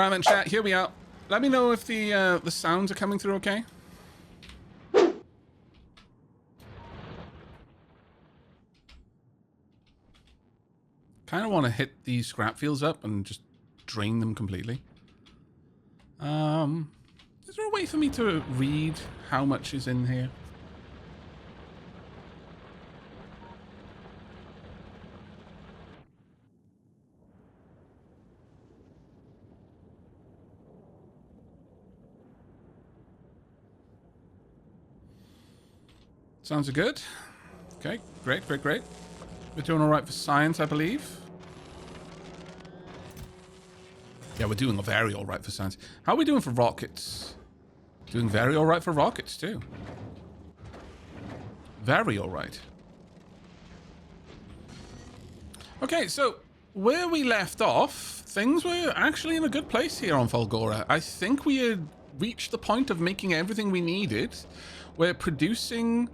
Right then, chat. Here we are. Let me know if the sounds are coming through okay. Kind of want to hit these scrap fields up and just drain them completely. Is there a way for me to read how much is in here? Sounds good. Okay, great, great, great. We're doing all right for science, I believe. Yeah, we're doing very all right for science. How are we doing for rockets? Doing very all right for rockets, too. Very all right. Okay, so where we left off, things were actually in a good place here on Fulgora. I think we had reached the point of making everything we needed. We're producing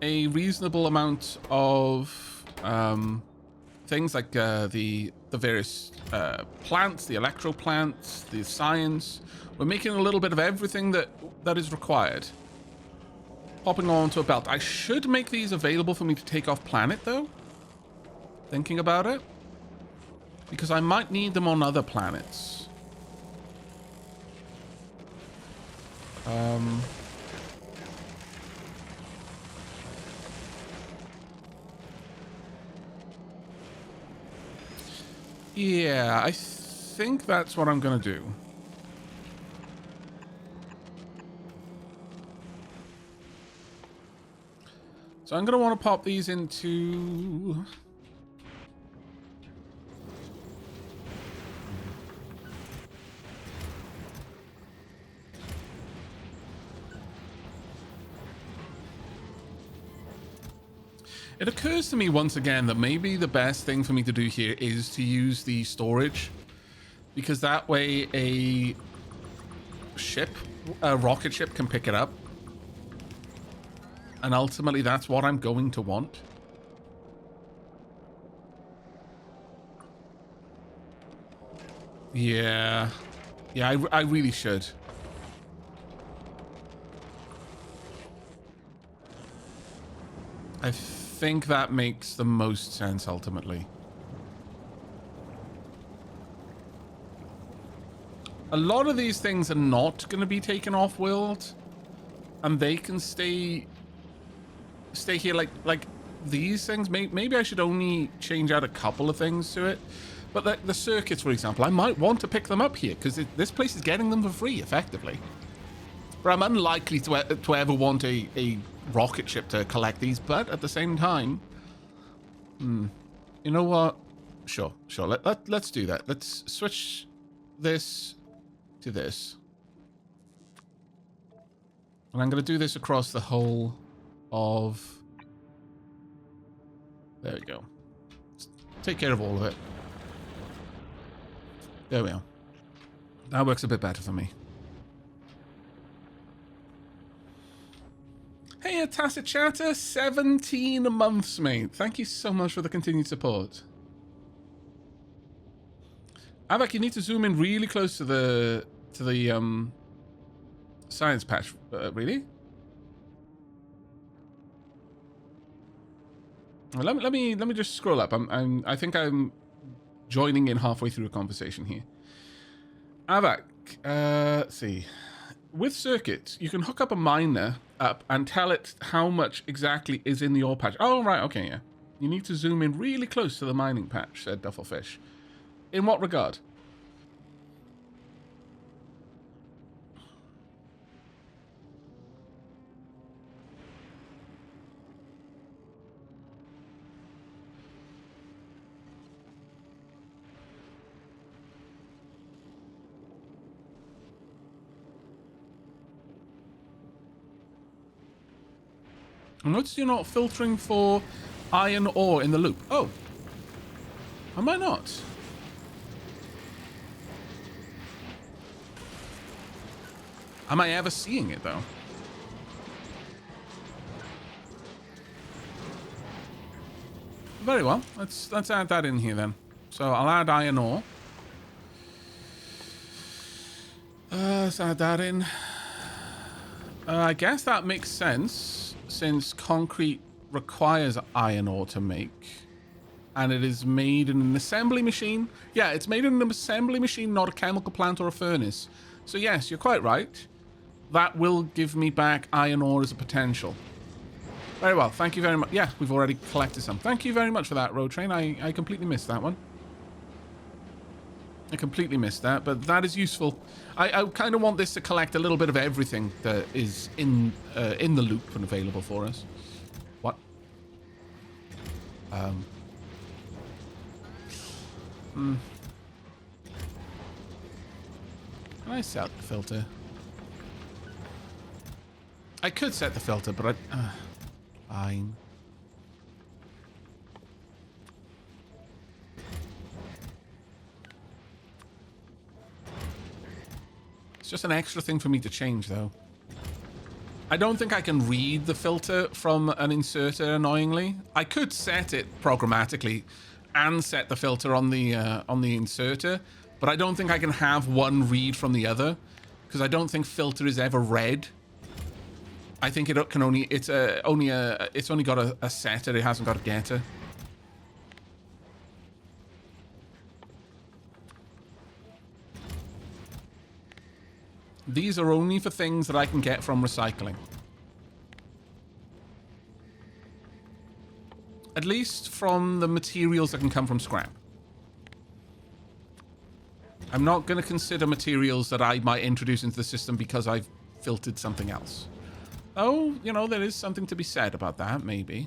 a reasonable amount of things like the various plants, the electro plants, the science. We're making a little bit of everything that is required. Popping onto a belt. I should make these available for me to take off planet, though. Thinking about it. Because I might need them on other planets. Yeah, I think that's what I'm going to do. So I'm going to want to pop these into... It occurs to me once again that maybe the best thing for me to do here is to use the storage, because that way a rocket ship can pick it up. And ultimately that's what I'm going to want. Yeah. Yeah, I really should. I think that makes the most sense ultimately. A lot of these things are not going to be taken off world, and they can stay here. Like these things. Maybe I should only change out a couple of things to it. But the circuits, for example, I might want to pick them up here because this place is getting them for free, effectively. But I'm unlikely to ever want a rocket ship to collect these. But at the same time, you know what? Sure. Let's do that. Let's switch this to this. And I'm going to do this across the whole of... There we go. Let's take care of all of it. There we are. That works a bit better for me. Hey, a tacit chatter, 17 months, mate. Thank you so much for the continued support. Aavak, you need to zoom in really close to the science patch. Really? Well, let me just scroll up. I think I'm joining in halfway through a conversation here. Aavak, let's see. With circuits, you can hook up a miner up and tell it how much exactly is in the ore patch. Oh, right, okay, yeah. You need to zoom in really close to the mining patch, said Duffelfish. In what regard? I notice you're not filtering for iron ore in the loop. Oh. Am I not? Am I ever seeing it, though? Very well. Let's add that in here, then. So I'll add iron ore. Let's add that in. I guess that makes sense since concrete requires iron ore to make. And it is made in an assembly machine. Yeah, it's made in an assembly machine, not a chemical plant or a furnace. So yes, you're quite right. That will give me back iron ore as a potential. Very well, thank you very much. Yeah, we've already collected some. Thank you very much for that, road train. I completely missed that one. I completely missed that, but that is useful. I kind of want this to collect a little bit of everything that is in the loop and available for us. What? Can I set the filter? I could set the filter, but fine. It's just an extra thing for me to change, though. I don't think I can read the filter from an inserter, annoyingly. I could set it programmatically and set the filter on the inserter, but I don't think I can have one read from the other because I don't think filter is ever read. I think it can only it's only got a setter. It hasn't got a getter. These are only for things that I can get from recycling. At least from the materials that can come from scrap. I'm not going to consider materials that I might introduce into the system because I've filtered something else. Oh, you know, there is something to be said about that, maybe.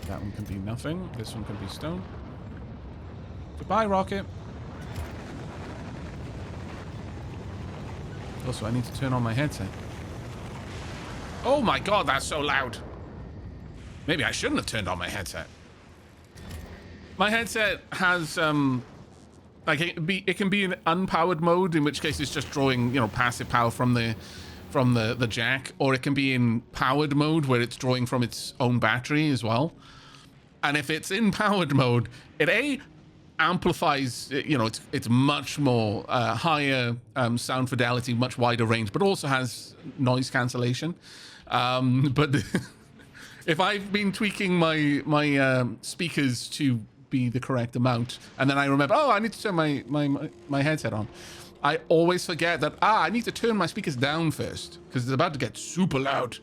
That one can be nothing. This one can be stone. Goodbye, rocket. Also, I need to turn on my headset. Oh my god, that's so loud. Maybe I shouldn't have turned on my headset. My headset has, like, it can be in unpowered mode, in which case it's just drawing, you know, passive power from the jack, or it can be in powered mode, where it's drawing from its own battery as well. And if it's in powered mode, it amplifies, you know, it's much more higher sound fidelity, much wider range, but also has noise cancellation. But if I've been tweaking my speakers to be the correct amount, and then I remember, oh, I need to turn my headset on, I always forget that I need to turn my speakers down first because it's about to get super loud.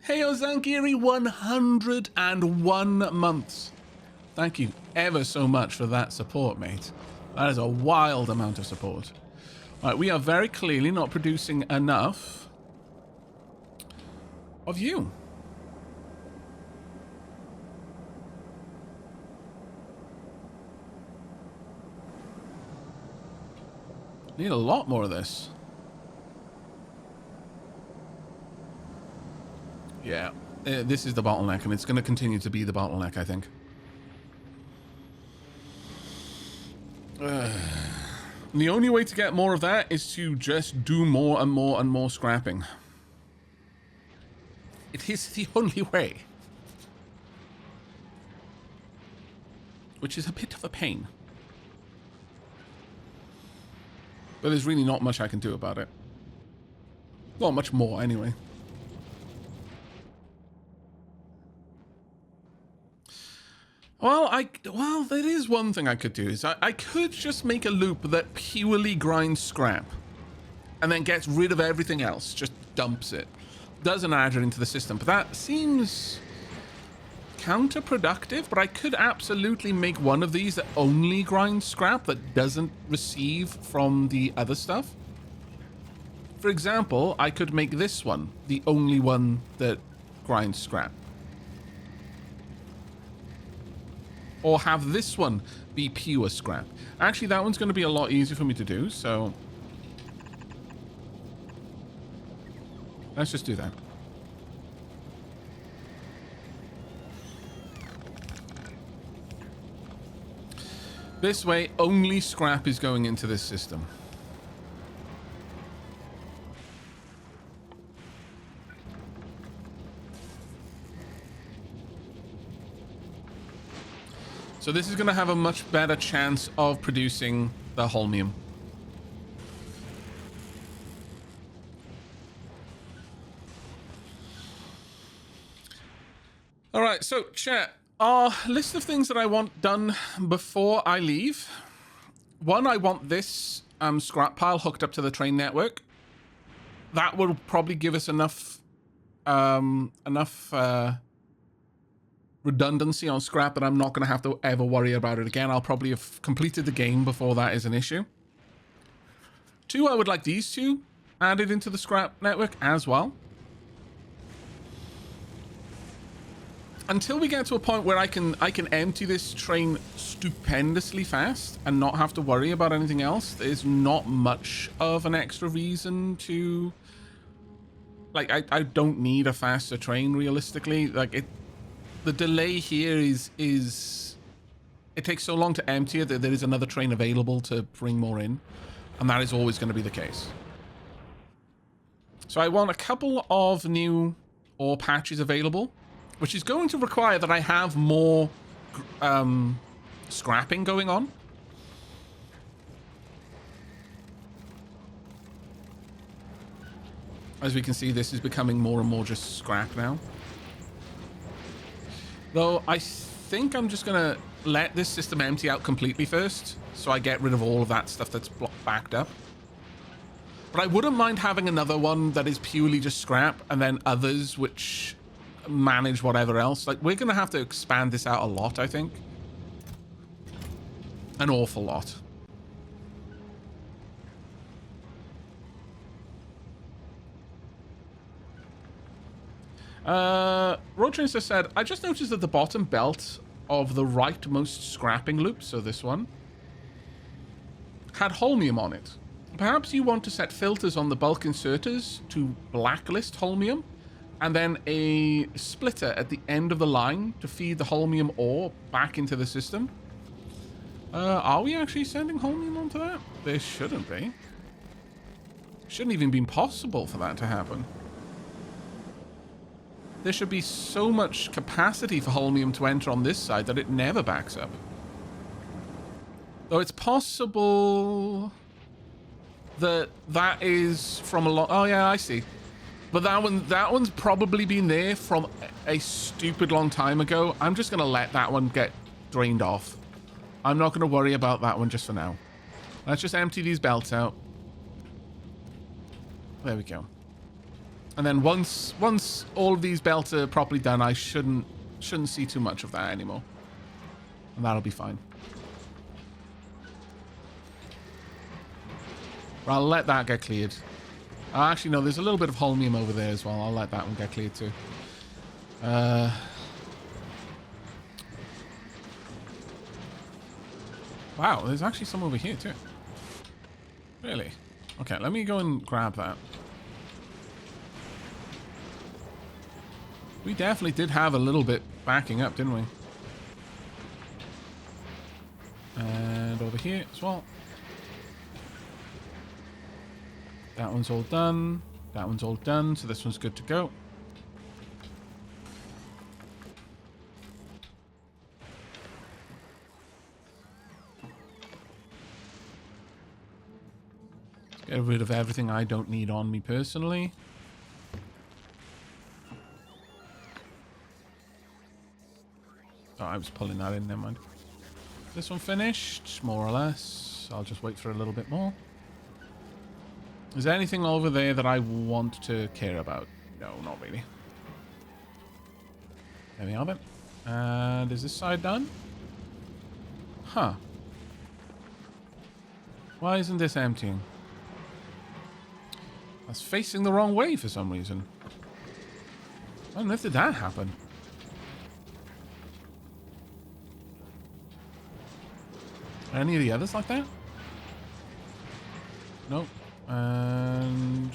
Hey, Ozankiri, 101 months. Thank you ever so much for that support, mate. That is a wild amount of support. All right, we are very clearly not producing enough of you. Need a lot more of this. Yeah, this is the bottleneck, and it's going to continue to be the bottleneck, I think. The only way to get more of that is to just do more and more and more scrapping. It is the only way. Which is a bit of a pain. But there's really not much I can do about it. Not much more, anyway. Well, there is one thing I could do. Is I could just make a loop that purely grinds scrap. And then gets rid of everything else. Just dumps it. Doesn't add it into the system. But that seems counterproductive. But I could absolutely make one of these that only grinds scrap. That doesn't receive from the other stuff. For example, I could make this one the only one that grinds scrap. Or have this one be pure scrap. Actually, that one's going to be a lot easier for me to do, so let's just do that. This way, only scrap is going into this system. So this is going to have a much better chance of producing the holmium. All right, so chat, our list of things that I want done before I leave. One, I want this scrap pile hooked up to the train network. That will probably give us enough redundancy on scrap that I'm not going to have to ever worry about it again. I'll probably have completed the game before that is an issue. Two, I would like these two added into the scrap network as well. Until we get to a point where I can empty this train stupendously fast and not have to worry about anything else, there's not much of an extra reason to... Like, I don't need a faster train, realistically. Like, the delay here is... It takes so long to empty it that there is another train available to bring more in. And that is always going to be the case. So I want a couple of new ore patches available, which is going to require that I have more scrapping going on. As we can see, this is becoming more and more just scrap now. Though I think I'm just going to let this system empty out completely first, so I get rid of all of that stuff that's backed up. But I wouldn't mind having another one that is purely just scrap, and then others which... manage whatever else. Like, we're gonna have to expand this out a lot, I think. An awful lot. Road Tracer said, I just noticed that the bottom belt of the rightmost scrapping loop, so this one, had holmium on it. Perhaps you want to set filters on the bulk inserters to blacklist holmium, and then a splitter at the end of the line to feed the holmium ore back into the system. Are we actually sending holmium onto that? There shouldn't be. Shouldn't even be possible for that to happen. There should be so much capacity for holmium to enter on this side that it never backs up. Though it's possible that that is from a lot... Oh yeah, I see. But that one's probably been there from a stupid long time ago. I'm just going to let that one get drained off. I'm not going to worry about that one just for now. Let's just empty these belts out. There we go. And then once all of these belts are properly done, I shouldn't see too much of that anymore. And that'll be fine. But I'll let that get cleared. Actually, no, there's a little bit of holmium over there as well. I'll let that one get cleared too. Wow, there's actually some over here too. Really? Okay, let me go and grab that. We definitely did have a little bit backing up, didn't we? And over here as well. That one's all done. That one's all done, so this one's good to go. Let's get rid of everything I don't need on me personally. Oh, I was pulling that in, never mind. This one finished, more or less. I'll just wait for a little bit more. Is there anything over there that I want to care about? No, not really. There we are then. And is this side done? Huh. Why isn't this emptying? That's facing the wrong way for some reason. When did that happen? Are any of the others like that? Nope. And...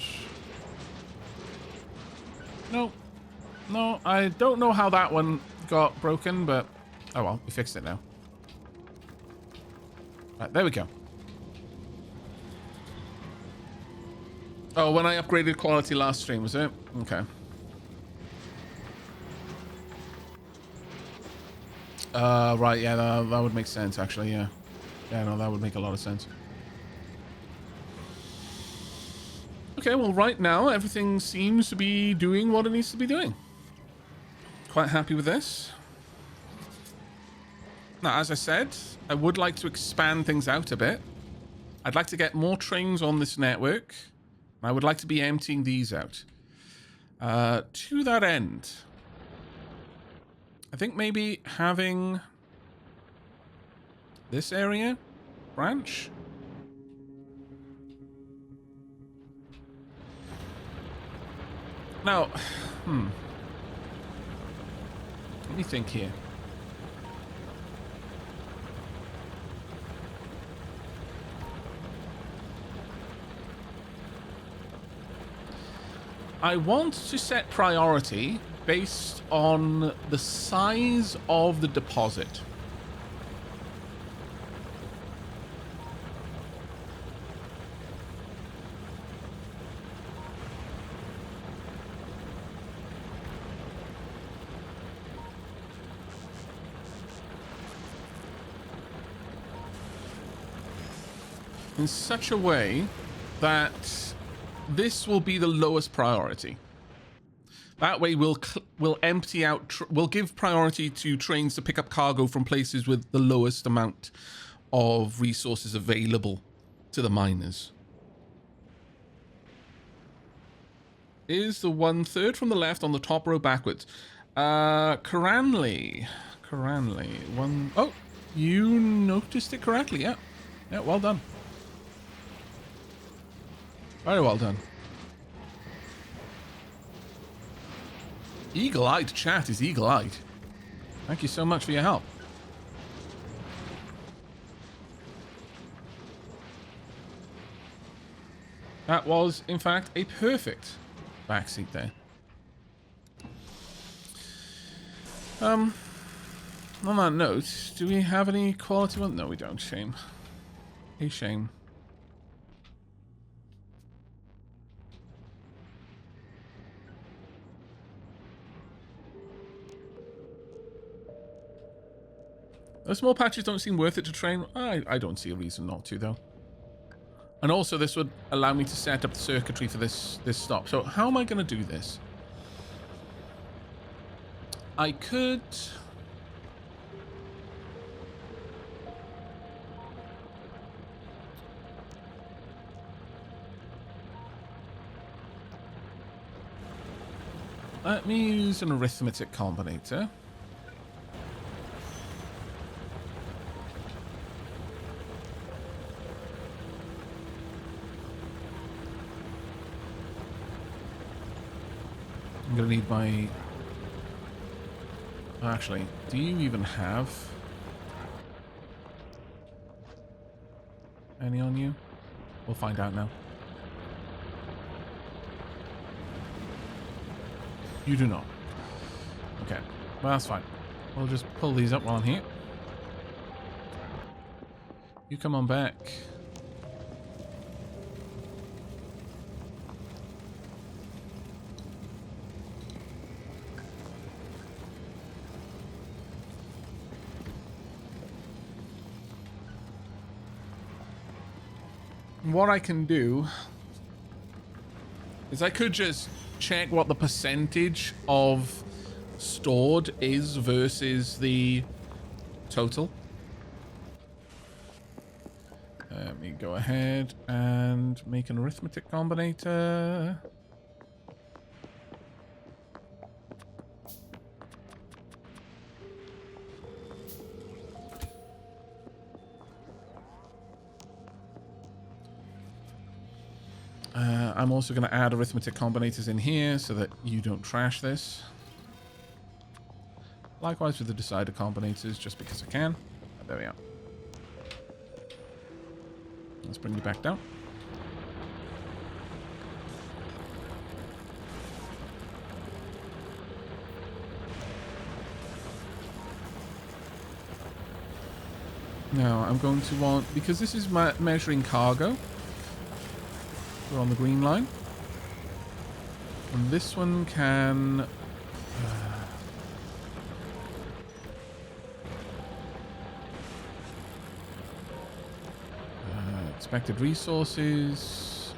no. No, I don't know how that one got broken, but... oh well, we fixed it now. Right, there we go. Oh, when I upgraded quality last stream, was it? Okay. Right, yeah, that would make sense, actually, yeah. Yeah, no, that would make a lot of sense. Okay, well, right now, everything seems to be doing what it needs to be doing. Quite happy with this. Now, as I said, I would like to expand things out a bit. I'd like to get more trains on this network. I would like to be emptying these out. To that end, I think maybe having this area branch. Now, let me think here. I want to set priority based on the size of the deposit. In such a way that this will be the lowest priority. That way we'll empty out, we'll give priority to trains to pick up cargo from places with the lowest amount of resources available to the miners. Is the 1/3 from the left on the top row backwards? Karanli, one, oh, you noticed it correctly, yeah. Yeah, well done. Very well done. Eagle-eyed chat is eagle-eyed. Thank you so much for your help. That was, in fact, a perfect backseat there. On that note, do we have any quality one? No, we don't. Shame. Hey, shame. Those small patches don't seem worth it to train. I don't see a reason not to, though. And also, this would allow me to set up the circuitry for this stop. So how am I going to do this? I could... Let me use an arithmetic combinator. I'm gonna need my... Actually, do you even have any on you? We'll find out now. You do not. Okay, well that's fine. We'll just pull these up while I'm here. You come on back. What I can do is I could just check what the percentage of stored is versus the total. Let me go ahead and make an arithmetic combinator. I'm also going to add arithmetic combinators in here so that you don't trash this. Likewise with the decider combinators, just because I can. There we are. Let's bring you back down. Now I'm going to want, because this is measuring cargo, we're on the green line. And this one can... Expected resources.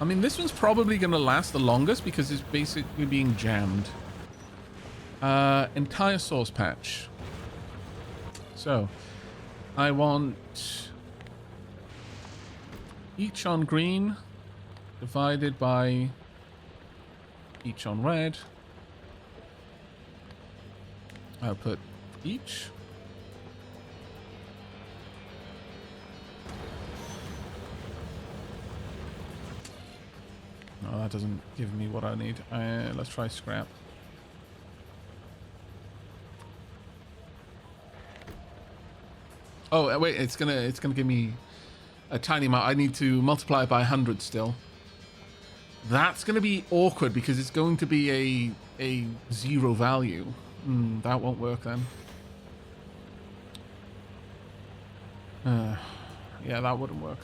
I mean, this one's probably going to last the longest because it's basically being jammed. Entire source patch. So, I want each on green divided by each on red. I'll put each. No, that doesn't give me what I need. Let's try scrap. Oh wait, it's gonna give me a tiny amount. I need to multiply it by 100 still. That's gonna be awkward because it's going to be a zero value. That won't work then. Yeah, that wouldn't work.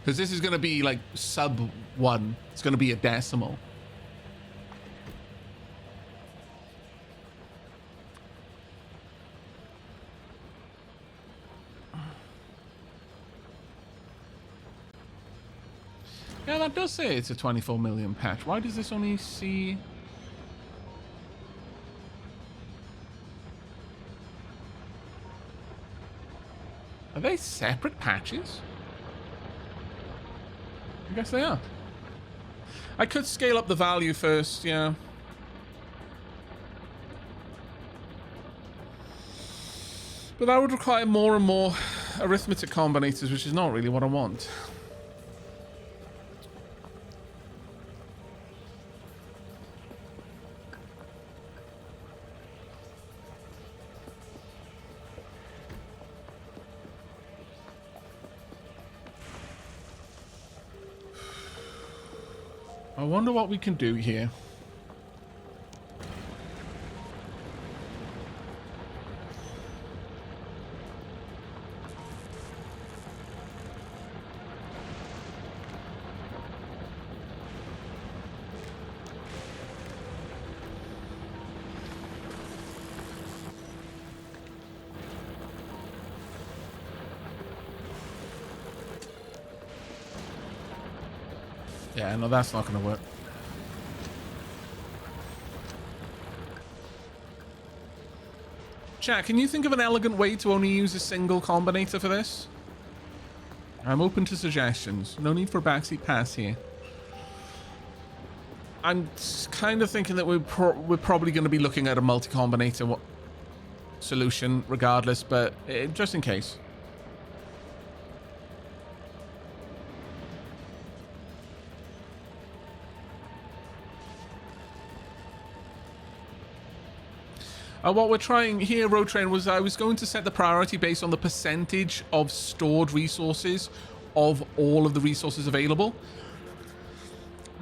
Because this is going to be like sub 1. It's going to be a decimal. Yeah, that does say it's a 24 million patch. Why does this only see... Are they separate patches? I guess they are. I could scale up the value first, yeah. But that would require more and more arithmetic combinators, which is not really what I want. I wonder what we can do here. Yeah, no, that's not going to work. Chat, can you think of an elegant way to only use a single combinator for this? I'm open to suggestions. No need for backseat pass here. I'm kind of thinking that we're probably going to be looking at a multi-combinator solution regardless, but just in case. What we're trying here, Road Train, was I was going to set the priority based on the percentage of stored resources of all of the resources available.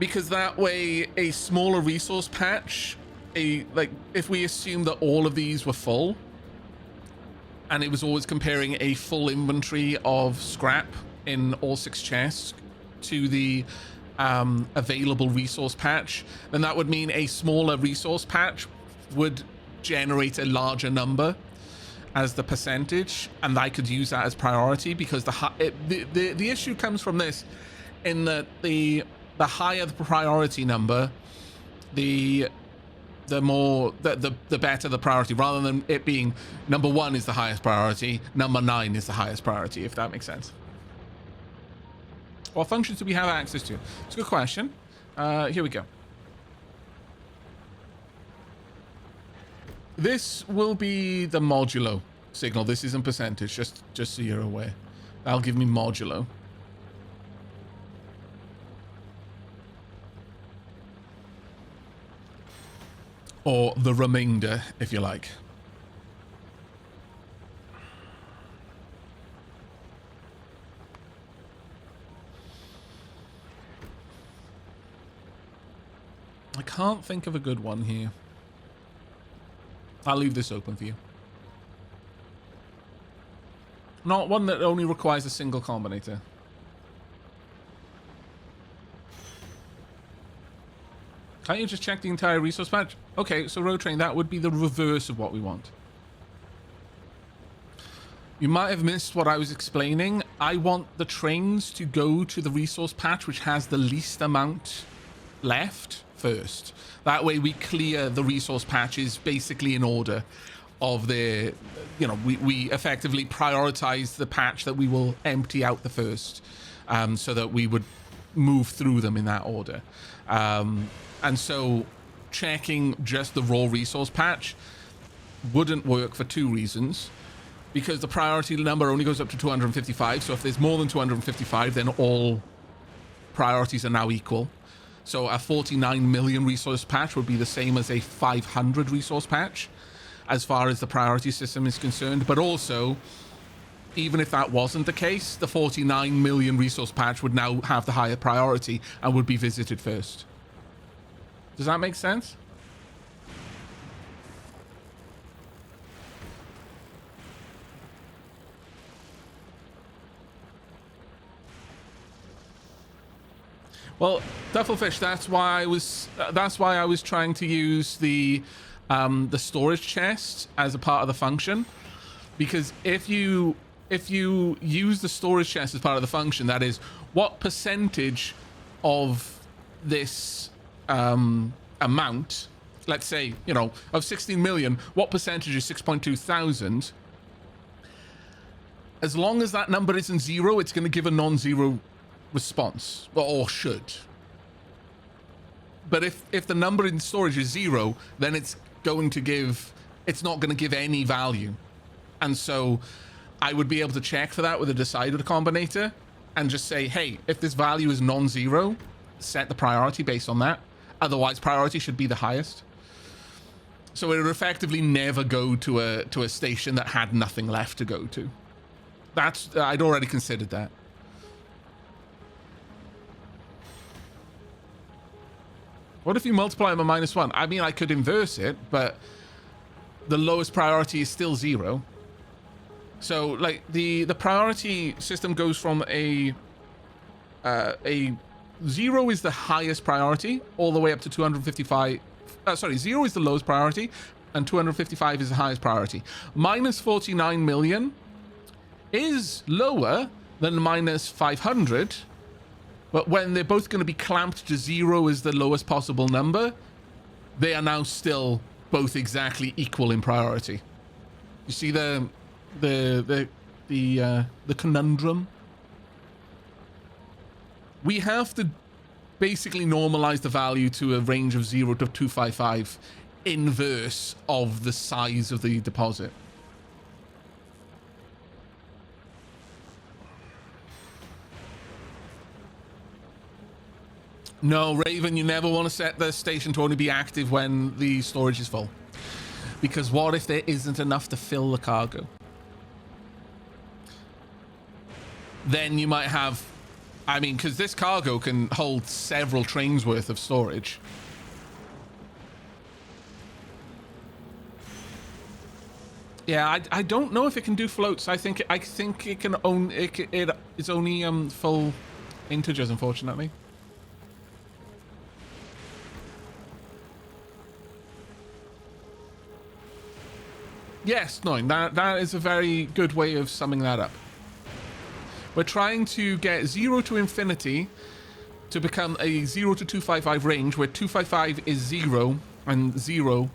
Because that way, a smaller resource patch, like if we assume that all of these were full, and it was always comparing a full inventory of scrap in all 6 chests to the available resource patch, then that would mean a smaller resource patch would generate a larger number as the percentage, and I could use that as priority because the issue comes from this, in that the higher the priority number, the better the priority, rather than it being number 1 is the highest priority, number 9 is the highest priority, if that makes sense. What functions do we have access to? It's a good question. Here we go. This will be the modulo signal. This isn't percentage, just so you're aware. That'll give me modulo. Or the remainder, if you like. I can't think of a good one here. I'll leave this open for you. Not one that only requires a single combinator. Can't you just check the entire resource patch? Okay, so Road Train, that would be the reverse of what we want. You might have missed what I was explaining. I want the trains to go to the resource patch which has the least amount left first. That way we clear the resource patches basically in order of the, you know, we effectively prioritize the patch that we will empty out the first, so that we would move through them in that order. And so checking just the raw resource patch wouldn't work for two reasons. Because the priority number only goes up to 255, so if there's more than 255, then all priorities are now equal. So a 49 million resource patch would be the same as a 500 resource patch, as far as the priority system is concerned. But also, even if that wasn't the case, the 49 million resource patch would now have the higher priority and would be visited first. Does that make sense? Well, Duffelfish, that's why I was trying to use the storage chest as a part of the function, because if you use the storage chest as part of the function, that is, what percentage of this amount, let's say, you know, of 16 million, what percentage is 6.2 thousand? As long as that number isn't zero, it's going to give a non-zero response, or should. But if the number in storage is zero, then it's not going to give any value. And so I would be able to check for that with a decider combinator and just say, hey, if this value is non-zero, set the priority based on that. Otherwise, priority should be the highest. So it would effectively never go to a station that had nothing left to go to. I'd already considered that. What if you multiply by -1? I mean, I could inverse it, but the lowest priority is still zero. So, like, the priority system goes from a zero is the highest priority all the way up to 255. Zero is the lowest priority, and 255 is the highest priority. Minus 49 million is lower than minus 500. But when they're both going to be clamped to zero as the lowest possible number, they are now still both exactly equal in priority. You see the conundrum? We have to basically normalize the value to a range of 0 to 255 inverse of the size of the deposit. No, Raven, you never want to set the station to only be active when the storage is full. Because what if there isn't enough to fill the cargo? Then you might have... I mean, because this cargo can hold several trains worth of storage. Yeah, I don't know if it can do floats. I think it can own it's only full integers, unfortunately. Yes, no, that is a very good way of summing that up. We're trying to get 0 to infinity to become a 0 to 255 range, where 255 is 0 and 0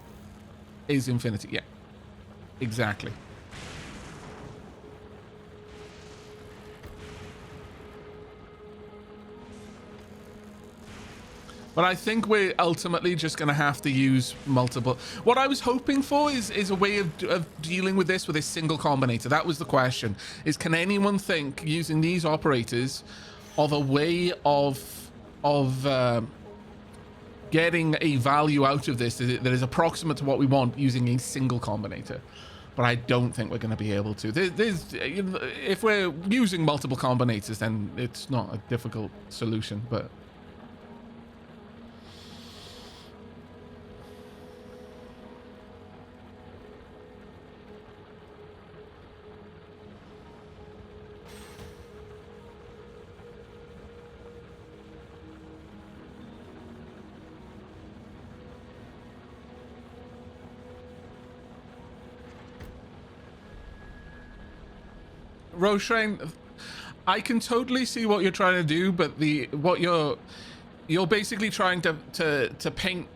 is infinity. Yeah, exactly. But I think we're ultimately just going to have to use multiple... What I was hoping for is a way of dealing with this with a single combinator. That was the question. Is, can anyone think, using these operators, of a way of getting a value out of this that is approximate to what we want using a single combinator? But I don't think we're going to be able to. If we're using multiple combinators, then it's not a difficult solution, but... Roshrane, I can totally see what you're trying to do, but you're basically trying to paint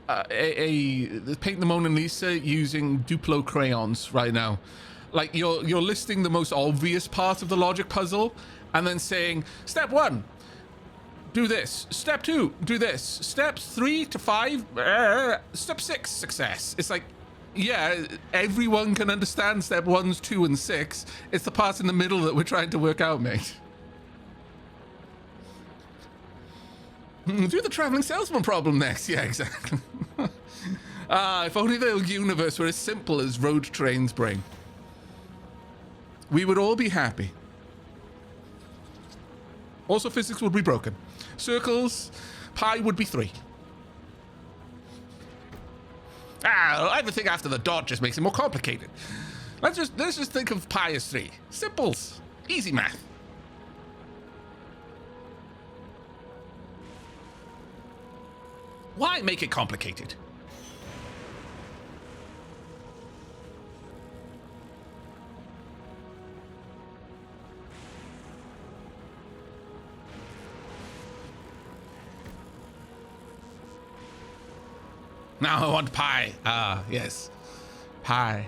paint the Mona Lisa using Duplo crayons right now. Like you're listing the most obvious part of the logic puzzle and then saying step 1, do this. Step 2, do this. Steps 3 to 5, step 6, success. It's like, yeah, everyone can understand step 1s, 2, and 6. It's the parts in the middle that we're trying to work out, mate. Do the traveling salesman problem next. Yeah, exactly. If only the universe were as simple as Road Train's brain. We would all be happy. Also, physics would be broken. Circles, pi would be 3. Everything after the dot just makes it more complicated. Let's just think of pi as 3. Simples. Easy math. Why make it complicated? Now I want pi. Ah, yes. Pi.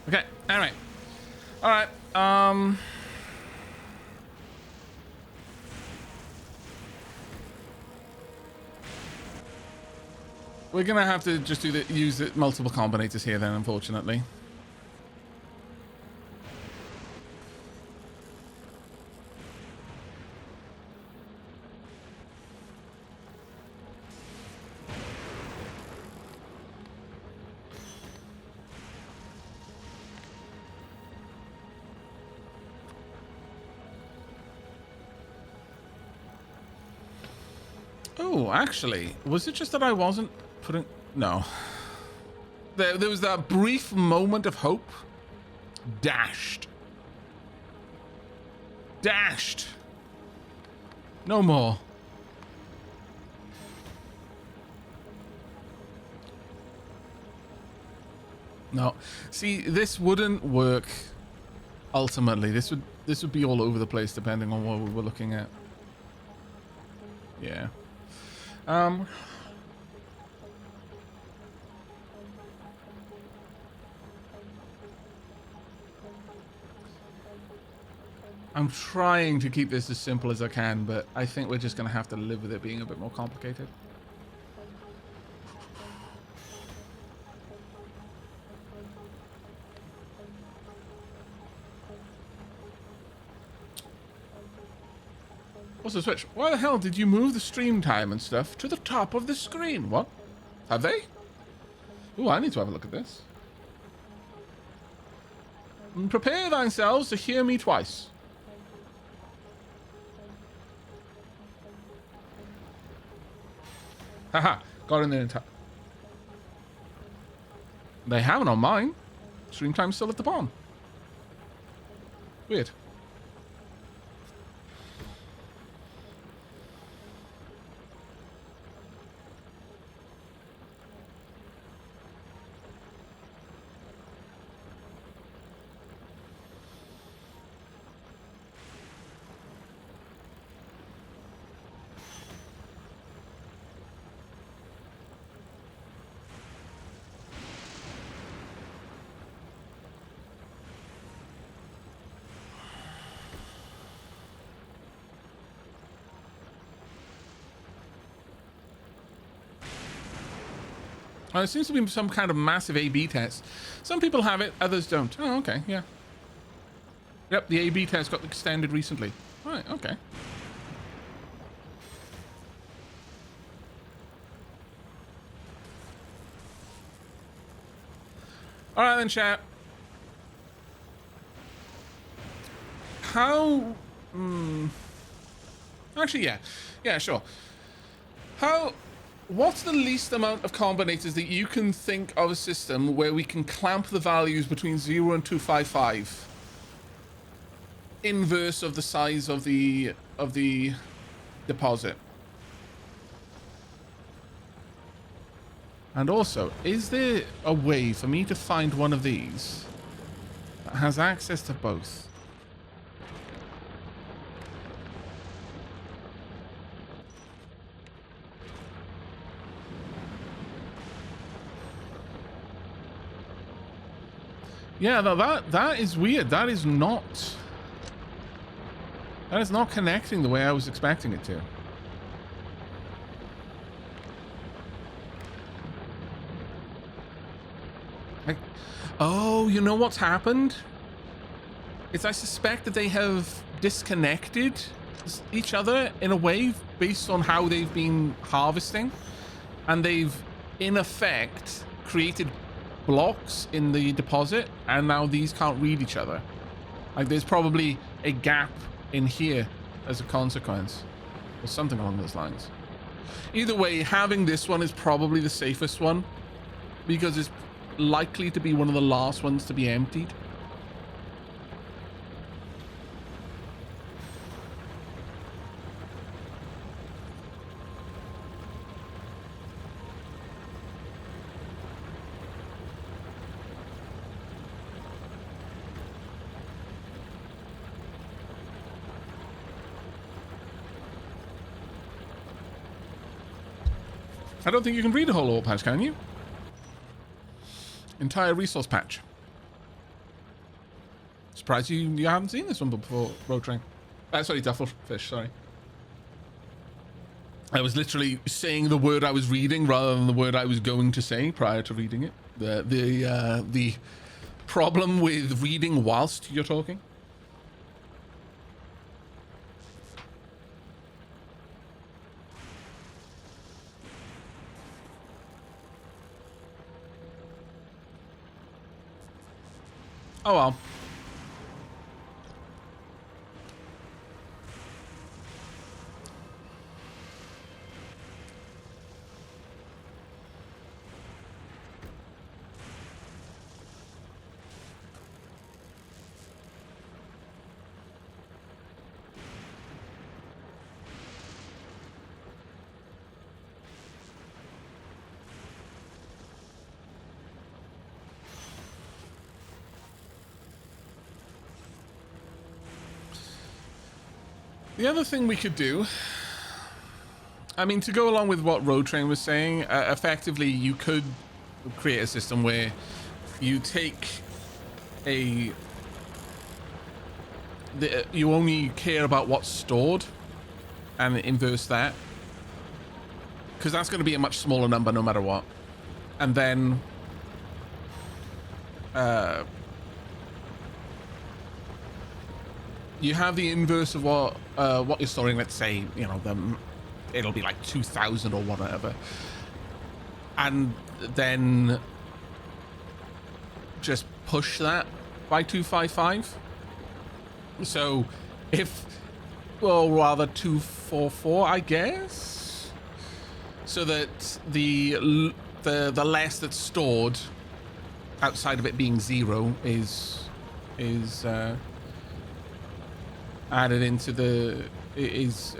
Okay, alright. Alright, we're gonna have to just use the multiple combinators here then, unfortunately. Oh, actually, was it just that I wasn't putting... No. There was that brief moment of hope. Dashed. Dashed. No more. No. See, this wouldn't work ultimately. This would be all over the place depending on what we were looking at. Yeah. I'm trying to keep this as simple as I can, but I think we're just going to have to live with it being a bit more complicated. What's the switch? Why the hell did you move the stream time and stuff to the top of the screen? What? Have they? Ooh, I need to have a look at this. Prepare thyself to hear me twice. Haha, got in there in time. They haven't on mine. Stream time's still at the bottom. Weird. There seems to be some kind of massive A/B test. Some people have it, others don't. Oh, okay, yeah. Yep, the A/B test got extended recently. Right, okay. All right then, chat. How? Actually, yeah. Yeah, sure. How? What's the least amount of combinators that you can think of a system where we can clamp the values between 0 and 255? Inverse of the size of the deposit. And also, is there a way for me to find one of these that has access to both? Yeah, that is weird. That is not connecting the way I was expecting it to. Oh, you know what's happened? It's I suspect that they have disconnected each other in a way based on how they've been harvesting, and they've in effect created blocks in the deposit, and now these can't read each other. Like there's probably a gap in here as a consequence, or something along those lines. Either way, having this one is probably the safest one because it's likely to be one of the last ones to be emptied. I don't think you can read a whole ore patch, can you? Entire resource patch. Surprised you haven't seen this one before, Road Train. Sorry, Duffelfish, sorry. I was literally saying the word I was reading rather than the word I was going to say prior to reading it. The problem with reading whilst you're talking. Oh well. The other thing we could do, I mean, to go along with what Road Train was saying, effectively you could create a system where you take you only care about what's stored and inverse that, because that's going to be a much smaller number no matter what. And then you have the inverse of what you're storing. Let's say, you know, it'll be like 2,000 or whatever, and then just push that by 255. So if, well, rather 244, I guess, so that the less that's stored outside of it being 0 is added into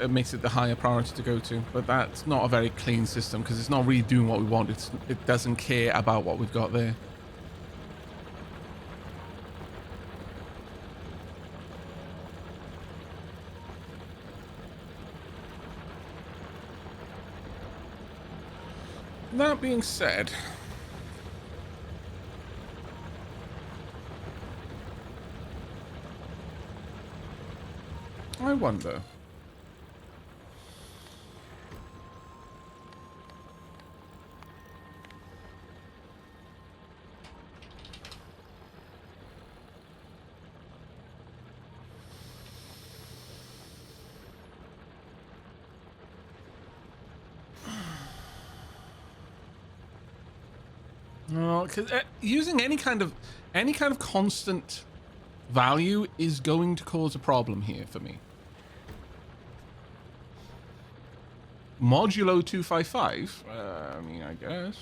makes it the higher priority to go to. But that's not a very clean system because it's not really doing what we want. It doesn't care about what we've got there. That being said, I wonder. Because using any kind of constant value is going to cause a problem here for me. Modulo 255? I mean, I guess.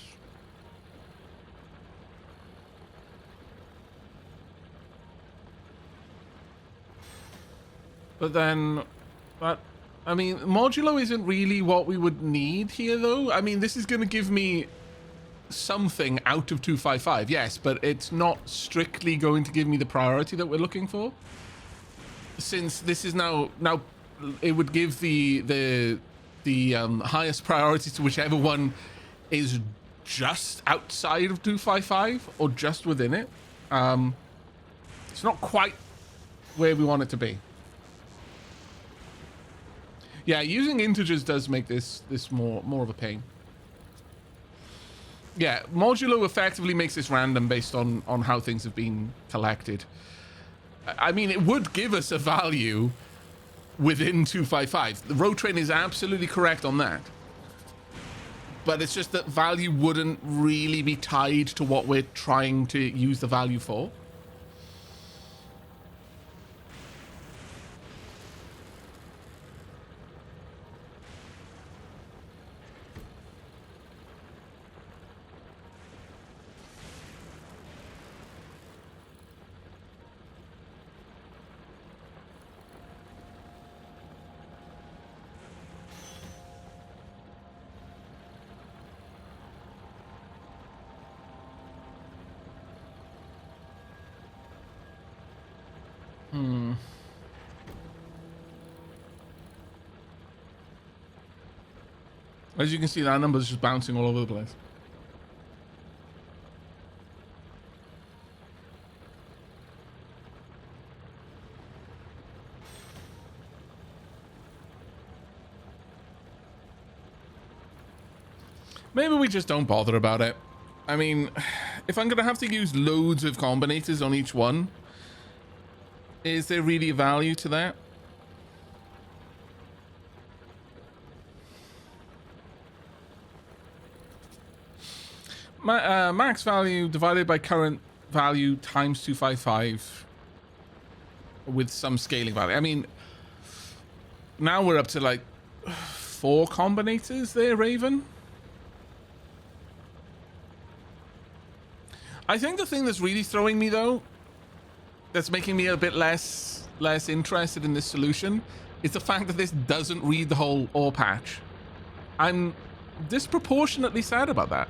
But then that I mean, modulo isn't really what we would need here, though. I mean, this is going to give me something out of 255, yes, but it's not strictly going to give me the priority that we're looking for. Since this is now it would give the highest priority to whichever one is just outside of 255 or just within it. It's not quite where we want it to be. Yeah, using integers does make this more of a pain. Yeah, modulo effectively makes this random based on how things have been collected. I mean, it would give us a value within 255. The road train is absolutely correct on that. But it's just that value wouldn't really be tied to what we're trying to use the value for. As you can see, that number's just bouncing all over the place. Maybe we just don't bother about it. I mean, if I'm going to have to use loads of combinators on each one, is there really value to that? Max value divided by current value times 255 with some scaling value. I mean, now we're up to like 4 combinators there, Raven. I think the thing that's really throwing me, though, that's making me a bit less interested in this solution, is the fact that this doesn't read the whole OR patch. I'm disproportionately sad about that.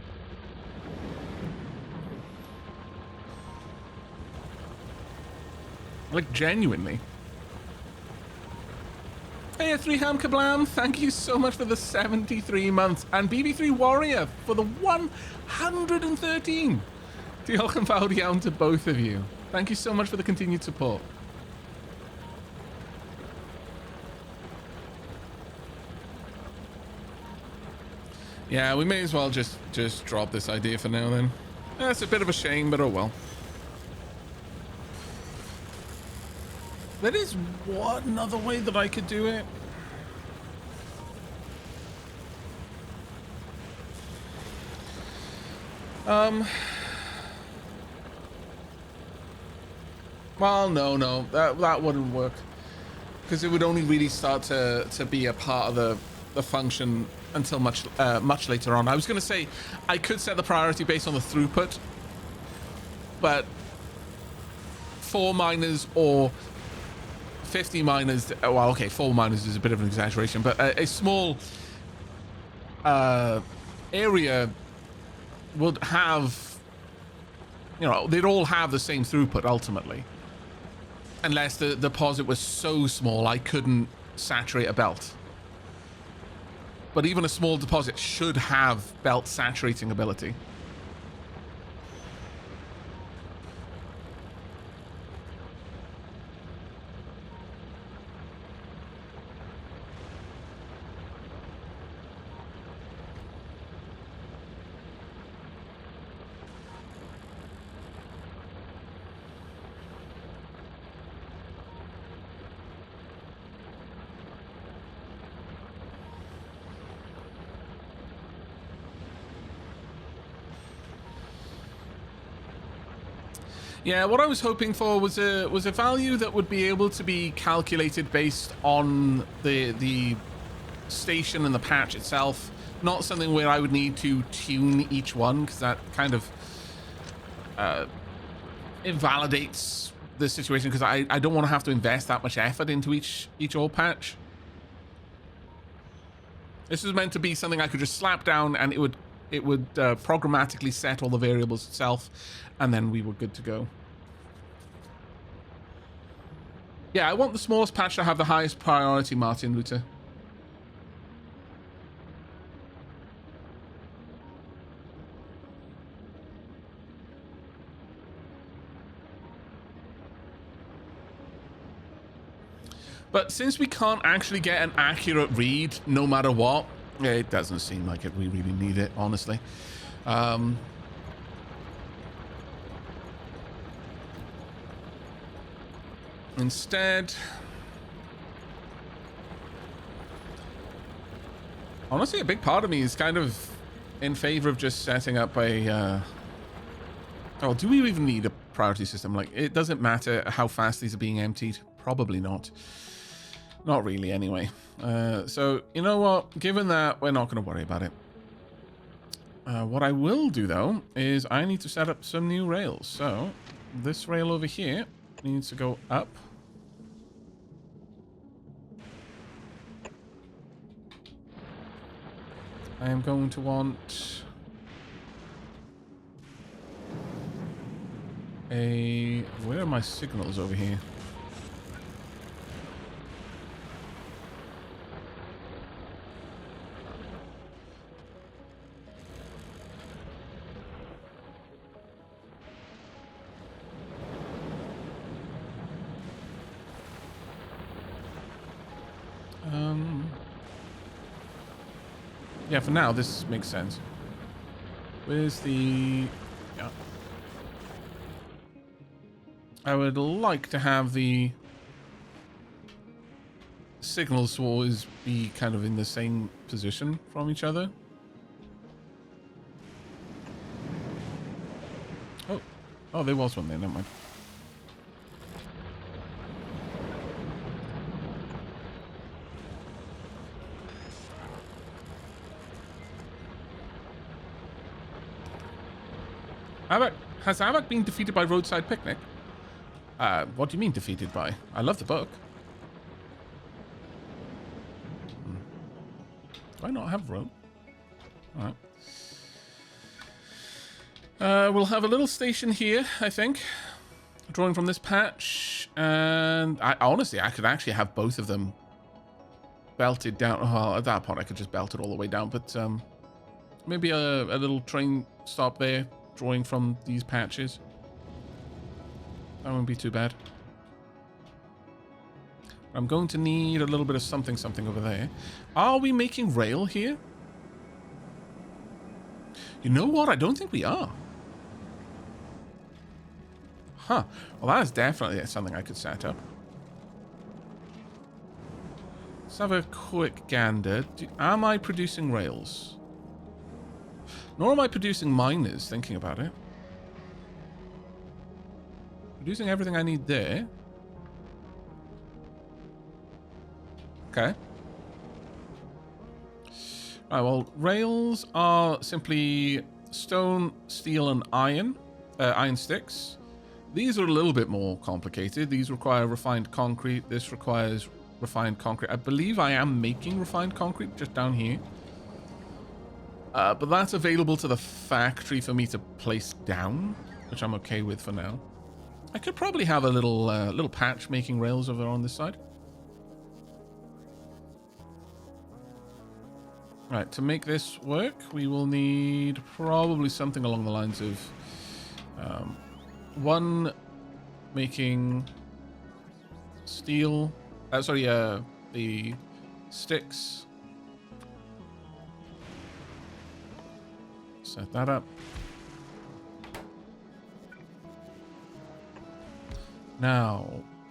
Like, genuinely. Hey, 3ham Kablam, thank you so much for the 73 months. And BB3 Warrior for the 113. Diolch yn fawr iawn to both of you. Thank you so much for the continued support. Yeah, we may as well just drop this idea for now then. That's a bit of a shame, but oh well. There is one other way that I could do it. Well, no, that wouldn't work, because it would only really start to be a part of the function until much later on. I was going to say I could set the priority based on the throughput, but 4 miners or 50 miners, well, okay, 4 miners is a bit of an exaggeration, but a small area would have, you know, they'd all have the same throughput ultimately, unless the deposit was so small I couldn't saturate a belt. But even a small deposit should have belt saturating ability. Yeah, what I was hoping for was a value that would be able to be calculated based on the station and the patch itself, not something where I would need to tune each one, because that kind of invalidates the situation, because I don't want to have to invest that much effort into each OR patch. This was meant to be something I could just slap down and it would programmatically set all the variables itself, and then we were good to go. Yeah, I want the smallest patch to have the highest priority, Martin Luther. But since we can't actually get an accurate read no matter what, it doesn't seem like we really need it, honestly. Instead, honestly, a big part of me is kind of in favor of just setting up a... Oh, do we even need a priority system? Like, it doesn't matter how fast these are being emptied. Probably not. Not really, anyway. So, you know what? Given that, we're not going to worry about it. What I will do, though, is I need to set up some new rails. So, this rail over here needs to go up. I am going to want a... Where are my signals over here? Yeah, for now, this makes sense. Where's the... Yeah. I would like to have the signals always be kind of in the same position from each other. Oh. Oh, there was one there. Never mind. Aavak, has Aavak been defeated by Roadside Picnic? What do you mean defeated by? I love the book. Do I not have road? Alright. We'll have a little station here, I think. Drawing from this patch. And honestly, I could actually have both of them belted down. Well, at that point, I could just belt it all the way down. But maybe a little train stop there. Drawing from these patches. That won't be too bad. I'm going to need a little bit of something over there. Are we making rail here? You know what? I don't think we are. Huh. Well, that is definitely something I could set up. Let's have a quick gander. Am I producing rails? Nor am I producing miners, thinking about it. Producing everything I need there. Okay. Alright, well, rails are simply stone, steel, and iron. Iron sticks. These are a little bit more complicated. These require refined concrete. This requires refined concrete. I believe I am making refined concrete just down here. But that's available to the factory for me to place down, which I'm okay with for now. I could probably have a little patch making rails over on this side. Right, to make this work, we will need probably something along the lines of one making steel. The sticks. Set that up. Now,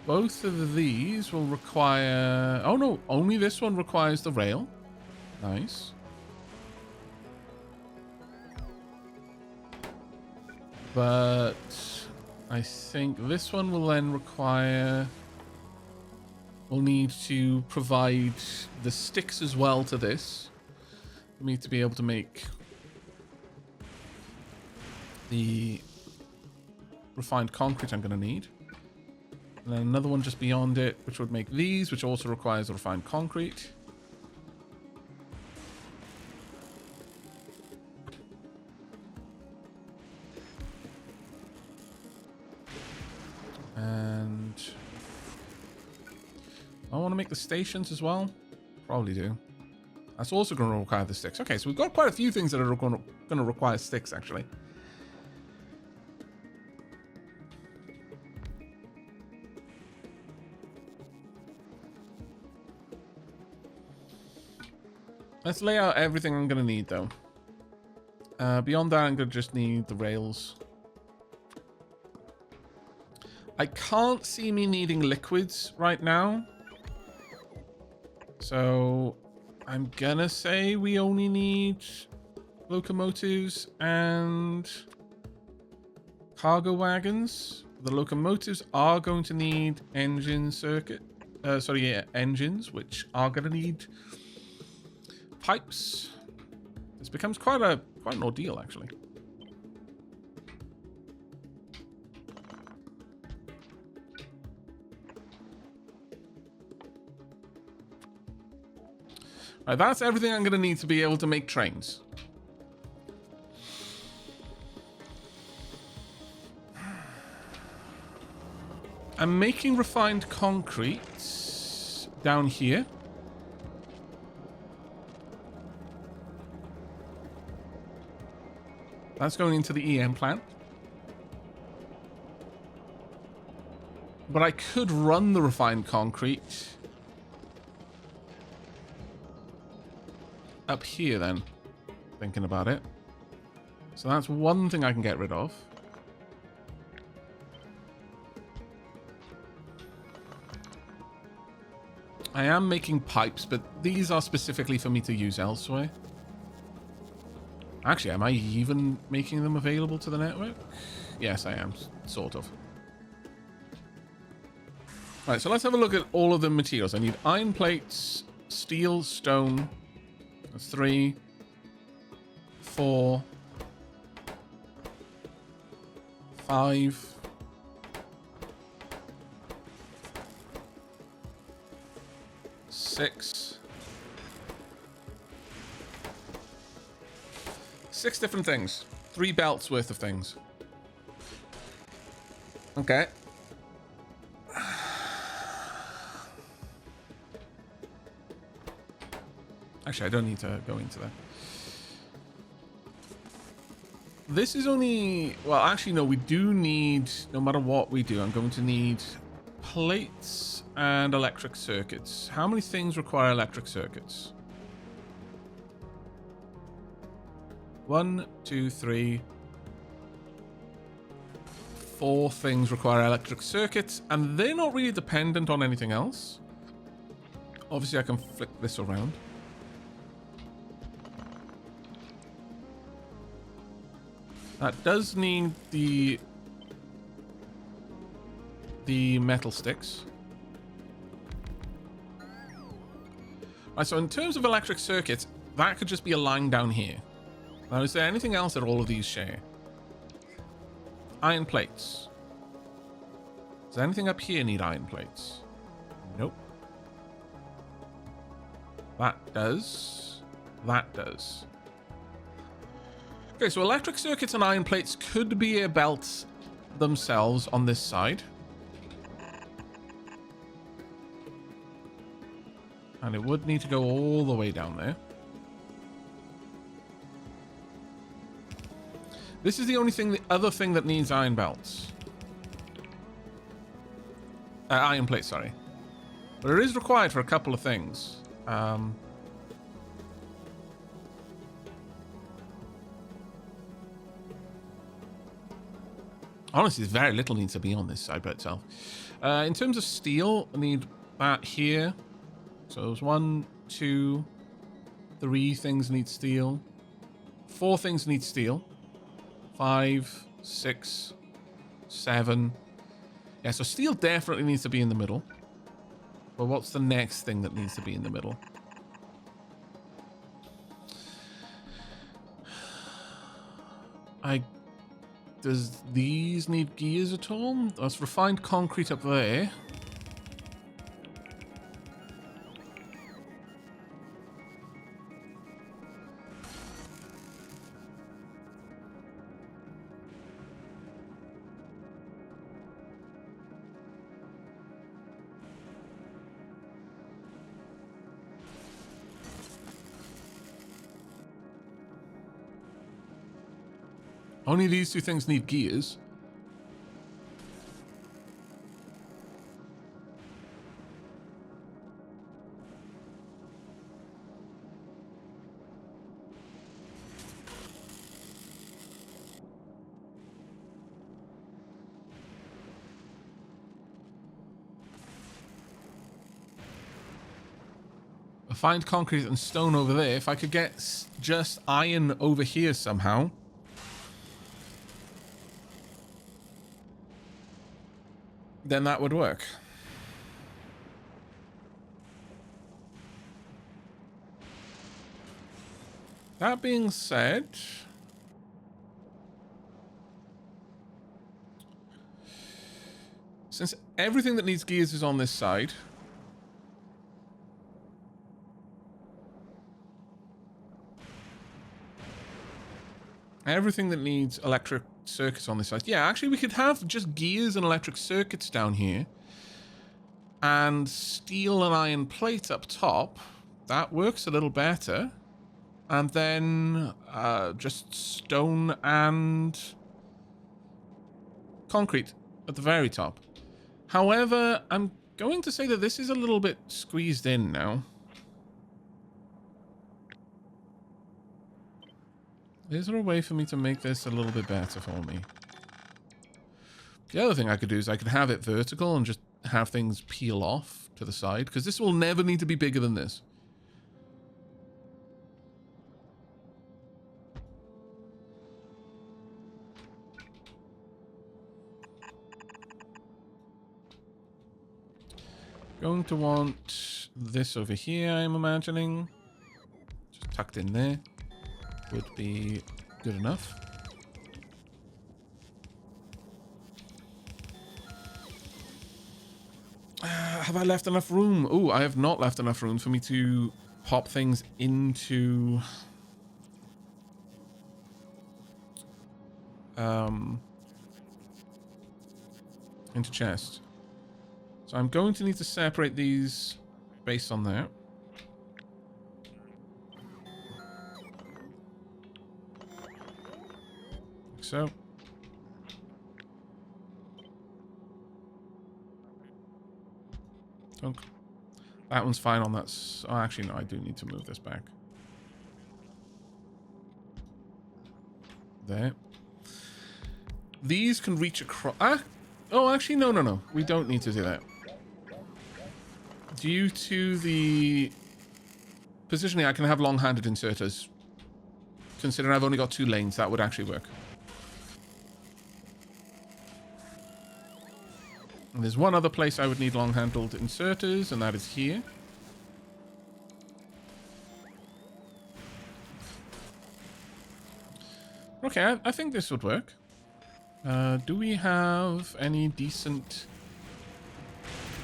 both of these will require... Oh no, only this one requires the rail. Nice. But I think this one will then require... We'll need to provide the sticks as well to this. For me to be able to make the refined concrete I'm going to need. And then another one just beyond it, which would make these, which also requires the refined concrete. And I want to make the stations as well. Probably do. That's also going to require the sticks. Okay, so we've got quite a few things that are going to require sticks, actually. Let's lay out everything I'm going to need, though. Beyond that, I'm going to just need the rails. I can't see me needing liquids right now. So I'm going to say we only need locomotives and cargo wagons. The locomotives are going to need engines, which are going to need pipes. This becomes quite an ordeal, actually. Right, that's everything I'm going to need to be able to make trains. I'm making refined concrete down here. That's going into the EM plant. But I could run the refined concrete up here then, thinking about it. So that's one thing I can get rid of. I am making pipes, but these are specifically for me to use elsewhere. Actually, am I even making them available to the network? Yes, I am, sort of. Right, so let's have a look at all of the materials. I need iron plates, steel, stone. That's 3, 4, 5. 6. 6 different things. 3 belts worth of things. Okay. Actually, I don't need to go into that. This is only... Well, actually, no, we do need... No matter what we do, I'm going to need plates and electric circuits. How many things require electric circuits? 1, 2, 3... 4 things require electric circuits, and they're not really dependent on anything else. Obviously, I can flick this around. That does need the metal sticks. Right, so in terms of electric circuits, that could just be a line down here. Now, is there anything else that all of these share? Iron plates. Does anything up here need iron plates? Nope. That does. That does. Okay, so electric circuits and iron plates could be a belt themselves on this side. And it would need to go all the way down there. This is the only thing, the other thing that needs iron belts. Iron plates, sorry. But it is required for a couple of things. Honestly, very little needs to be on this side by itself. In terms of steel, I need that here. So there's 1, 2, 3 things need steel. 4 things need steel. 5, 6, 7. Yeah, so steel definitely needs to be in the middle. But what's the next thing that needs to be in the middle? Does these need gears at all? That's refined concrete up there. Only these two things need gears. Find concrete and stone over there. If I could get just iron over here somehow. Then that would work. That being said, since everything that needs gears is on this side, everything that needs electric circuits on this side. Yeah, actually we could have just gears and electric circuits down here. And steel and iron plate up top. That works a little better. And then just stone and concrete at the very top. However, I'm going to say that this is a little bit squeezed in now. Is there a way for me to make this a little bit better for me? The other thing I could do is I could have it vertical and just have things peel off to the side, because this will never need to be bigger than this. Going to want this over here, I'm imagining. Just tucked in there. Would be good enough. Have I left enough room? Oh, I have not left enough room for me to pop things into chests. So I'm going to need to separate these based on that. Like so. Dunk. That one's fine on that. Oh, actually, no, I do need to move this back. There. These can reach across. Oh, actually, no. We don't need to do that. Due to the positioning, I can have long-handed inserters. Considering I've only got 2 lanes, that would actually work. And there's one other place I would need long-handled inserters, and that is here. Okay, I think this would work. Do we have any decent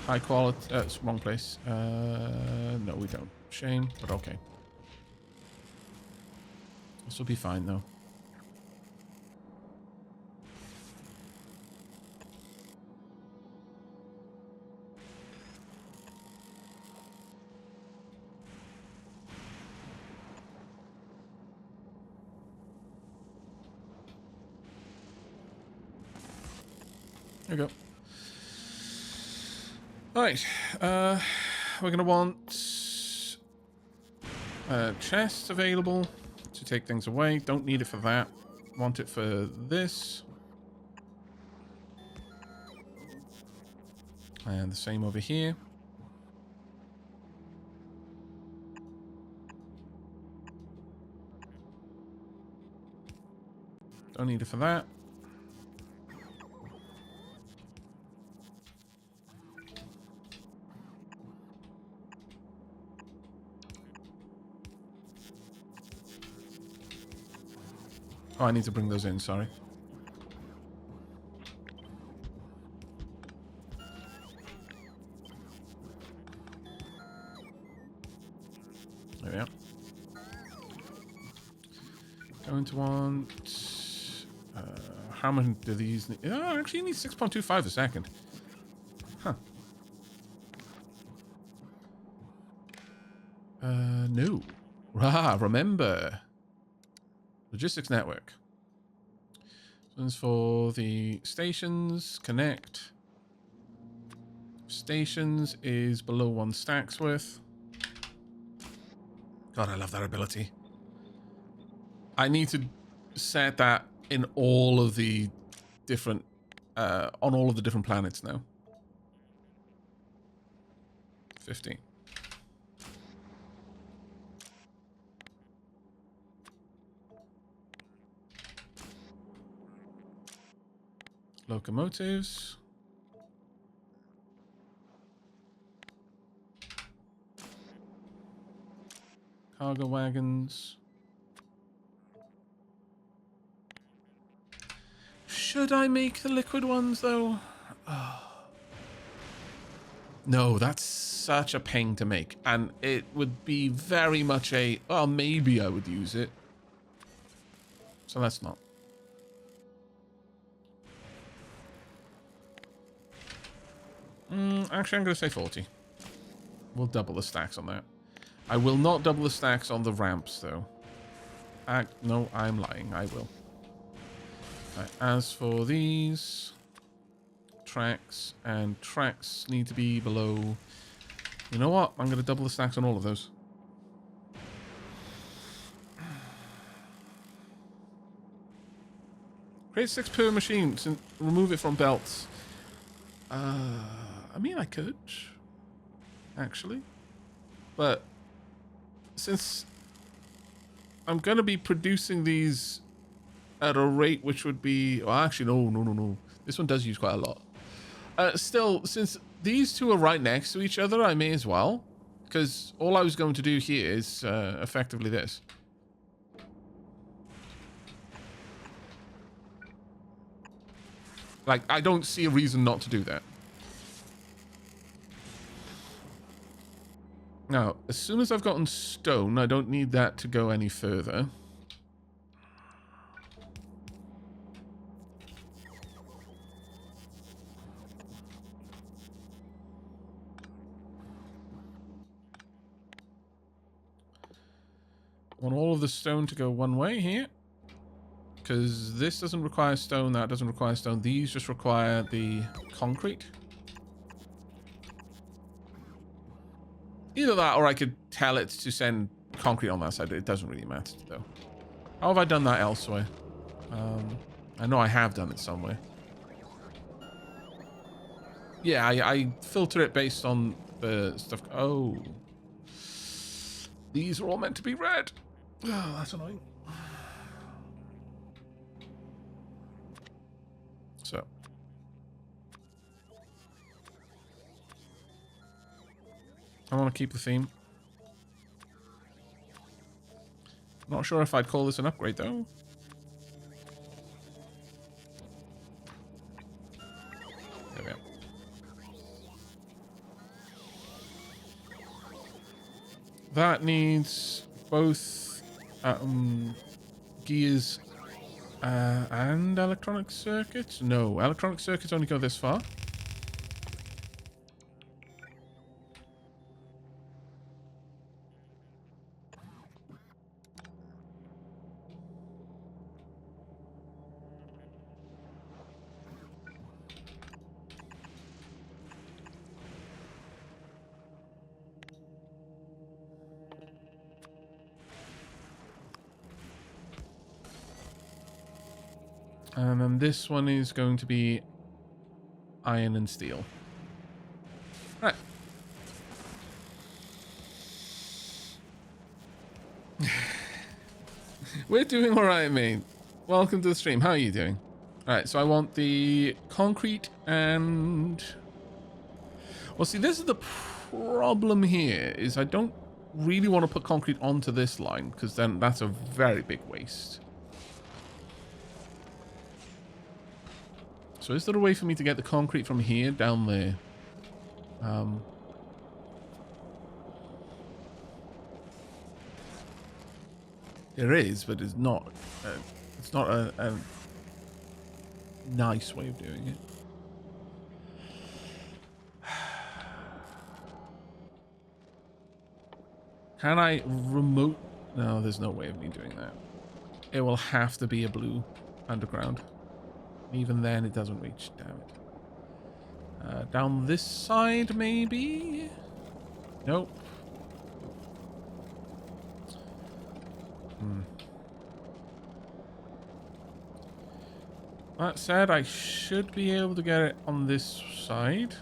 high quality... it's wrong place. No, we don't. Shame, but okay. This will be fine, though. There we go. Alright, we're going to want chests available to take things away. Don't need it for that. Want it for this. And the same over here. Don't need it for that. Oh, I need to bring those in, sorry. There we are. Going to want... how many do these need? Oh, actually, you need 6.25 a second. Huh. No. Remember. Logistics network. As for the stations, connect. Stations is below 1 stacks worth. God, I love that ability. I need to set that in all of the different, on all of the different planets now. 50. Locomotives. Cargo wagons. Should I make the liquid ones, though? Oh. No, that's such a pain to make. And it would be very much a, well, maybe I would use it. So let's not. Actually, I'm going to say 40. We'll double the stacks on that. I will not double the stacks on the ramps, though. No, I'm lying. I will. Right, as for these... tracks, and tracks need to be below... You know what? I'm going to double the stacks on all of those. Create 6 per machine. Remove it from belts. I mean, I could. Actually. But since I'm going to be producing these at a rate which would be... Well, actually, no. This one does use quite a lot. Still, since these two are right next to each other, I may as well. Because all I was going to do here is effectively this. Like, I don't see a reason not to do that. Now, as soon as I've gotten stone, I don't need that to go any further. I want all of the stone to go one way here. Because this doesn't require stone, that doesn't require stone. These just require the concrete. Either that or I could tell it to send concrete on that side. It doesn't really matter, though. How have I done that elsewhere? I know I have done it somewhere. Yeah, I filter it based on the stuff. Oh. These are all meant to be red. Oh, that's annoying. So. I want to keep the theme. Not sure if I'd call this an upgrade, though. There we go. That needs both gears and electronic circuits. No, electronic circuits only go this far. And then this one is going to be iron and steel. Right. We're doing alright, mate. Welcome to the stream. How are you doing? Alright, so I want the concrete and... Well, see, this is the problem here, is I don't really want to put concrete onto this line, because then that's a very big waste. So is there a way for me to get the concrete from here down there? There is, but it's not a nice way of doing it. Can I remote? No, there's no way of me doing that. It will have to be a blue underground. Even then, it doesn't reach. Damn it. Down this side, maybe? Nope. That said, I should be able to get it on this side.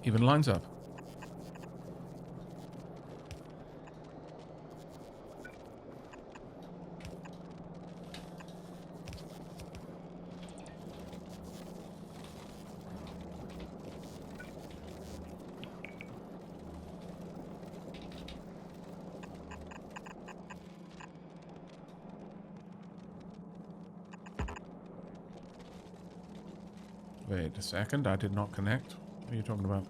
Even lines up. Wait a second, I did not connect. What are you talking about?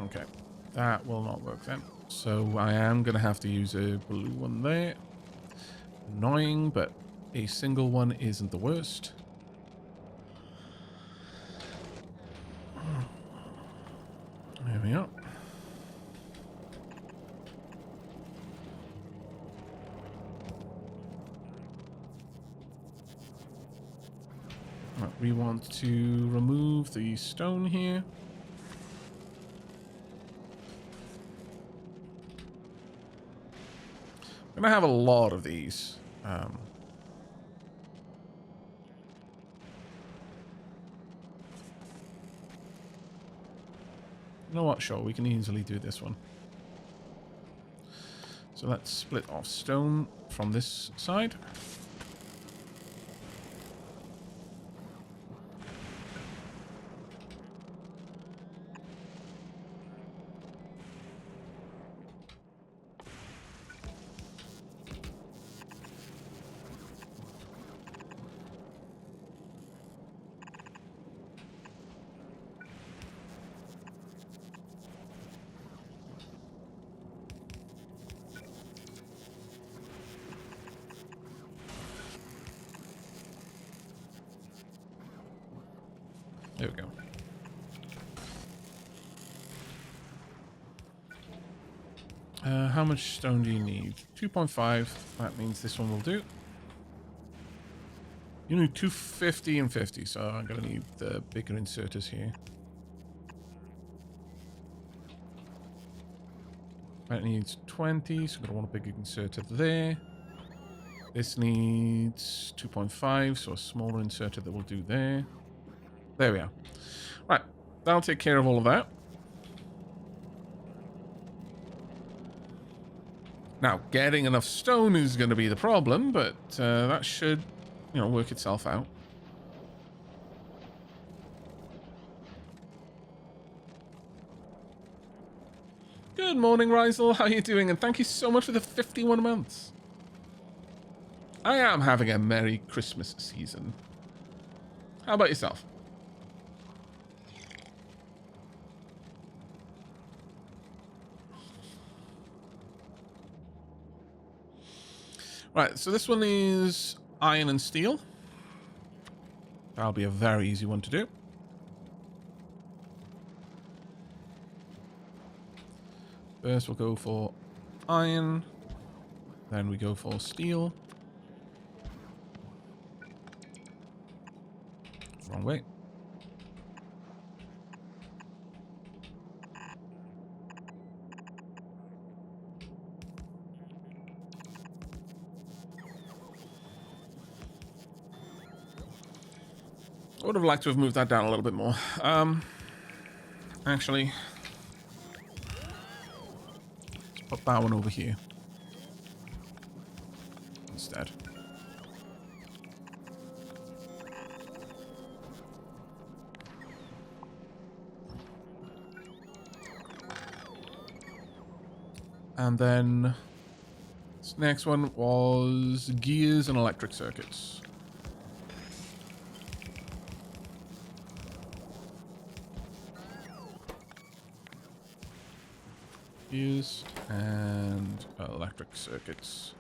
Okay, that will not work then. So I am going to have to use a blue one there. Annoying, but a single one isn't the worst. There we are. Right, we want to remove the stone here. I'm gonna have a lot of these. You know what? Sure, we can easily do this one. So let's split off stone from this side. There we go. How much stone do you need? 2.5. That means this one will do. You need 250 and 50, so I'm going to need the bigger inserters here. That needs 20, so I'm going to want a bigger inserter there. This needs 2.5, so a smaller inserter that will do there. There we are. Right, that'll take care of all of that. Now, getting enough stone is going to be the problem, but that should, you know, work itself out. Good morning, Rysel. How are you doing? And thank you so much for the 51 months. I am having a Merry Christmas season. How about yourself? Right, so this one is iron and steel. That'll be a very easy one to do. First we'll go for iron, then we go for steel. Wrong way. I would have liked to have moved that down a little bit more. Actually, let's put that one over here instead. And then this next one was gears and electric circuits. Fuse and electric circuits.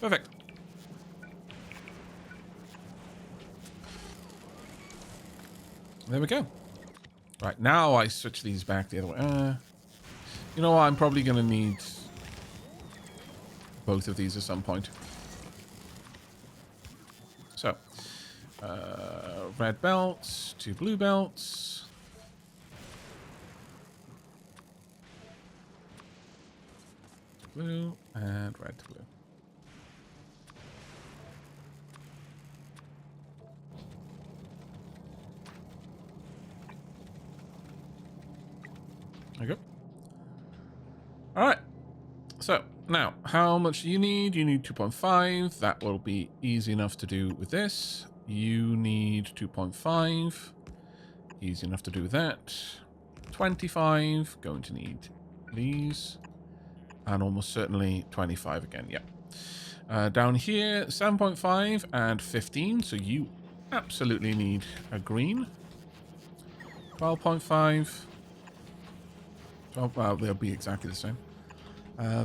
Perfect. There we go. Right, now I switch these back the other way. You know what? I'm probably going to need both of these at some point. So, red belts, 2 blue belts. Blue and red to blue. There you go. All right. So now, how much do you need? You need 2.5. That will be easy enough to do with this. You need 2.5. Easy enough to do with that. 25. Going to need these. And almost certainly 25 again. Yeah. Down here, 7.5 and 15. So you absolutely need a green. 12.5. Well, they'll be exactly the same.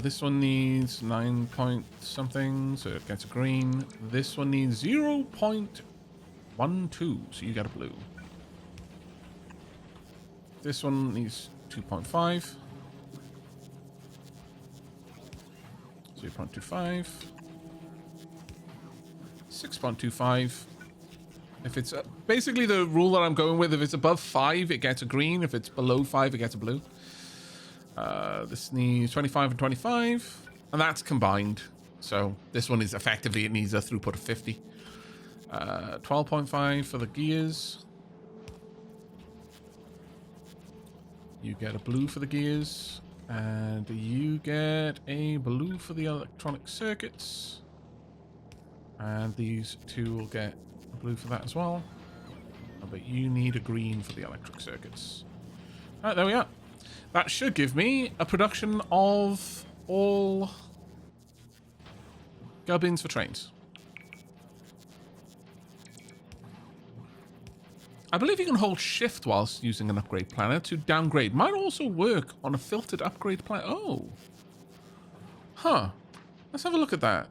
This one needs 9 point something, so it gets a green. This one needs 0.12, so you get a blue. This one needs 2.5. 0.25. 6.25. If it's basically the rule that I'm going with, if it's above 5, it gets a green. If it's below 5, it gets a blue. This needs 25 and 25, and that's combined. So this one is effectively, it needs a throughput of 50. 12.5 for the gears. You get a blue for the gears, and you get a blue for the electronic circuits. And these two will get a blue for that as well. But you need a green for the electric circuits. All right, there we are. That should give me a production of all gubbins for trains. I believe you can hold shift whilst using an upgrade planner to downgrade. Might also work on a filtered upgrade planner. Oh. Huh. Let's have a look at that.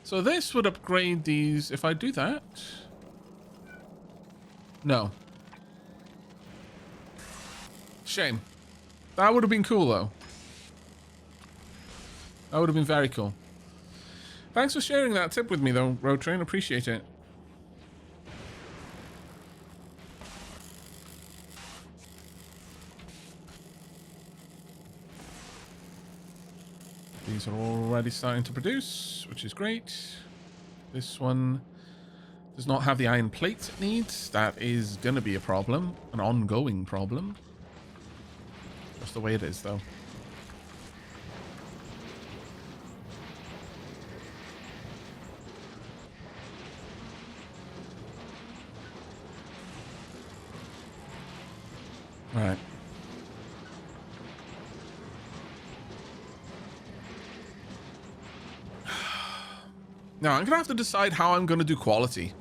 So this would upgrade these if I do that. No. Shame. That would have been cool, though. That would have been very cool. Thanks for sharing that tip with me, though, Road Train. Appreciate it. These are already starting to produce, which is great. This one does not have the iron plates it needs. That is going to be a problem, an ongoing problem. That's the way it is, though. All right. Now, I'm going to have to decide how I'm going to do quality.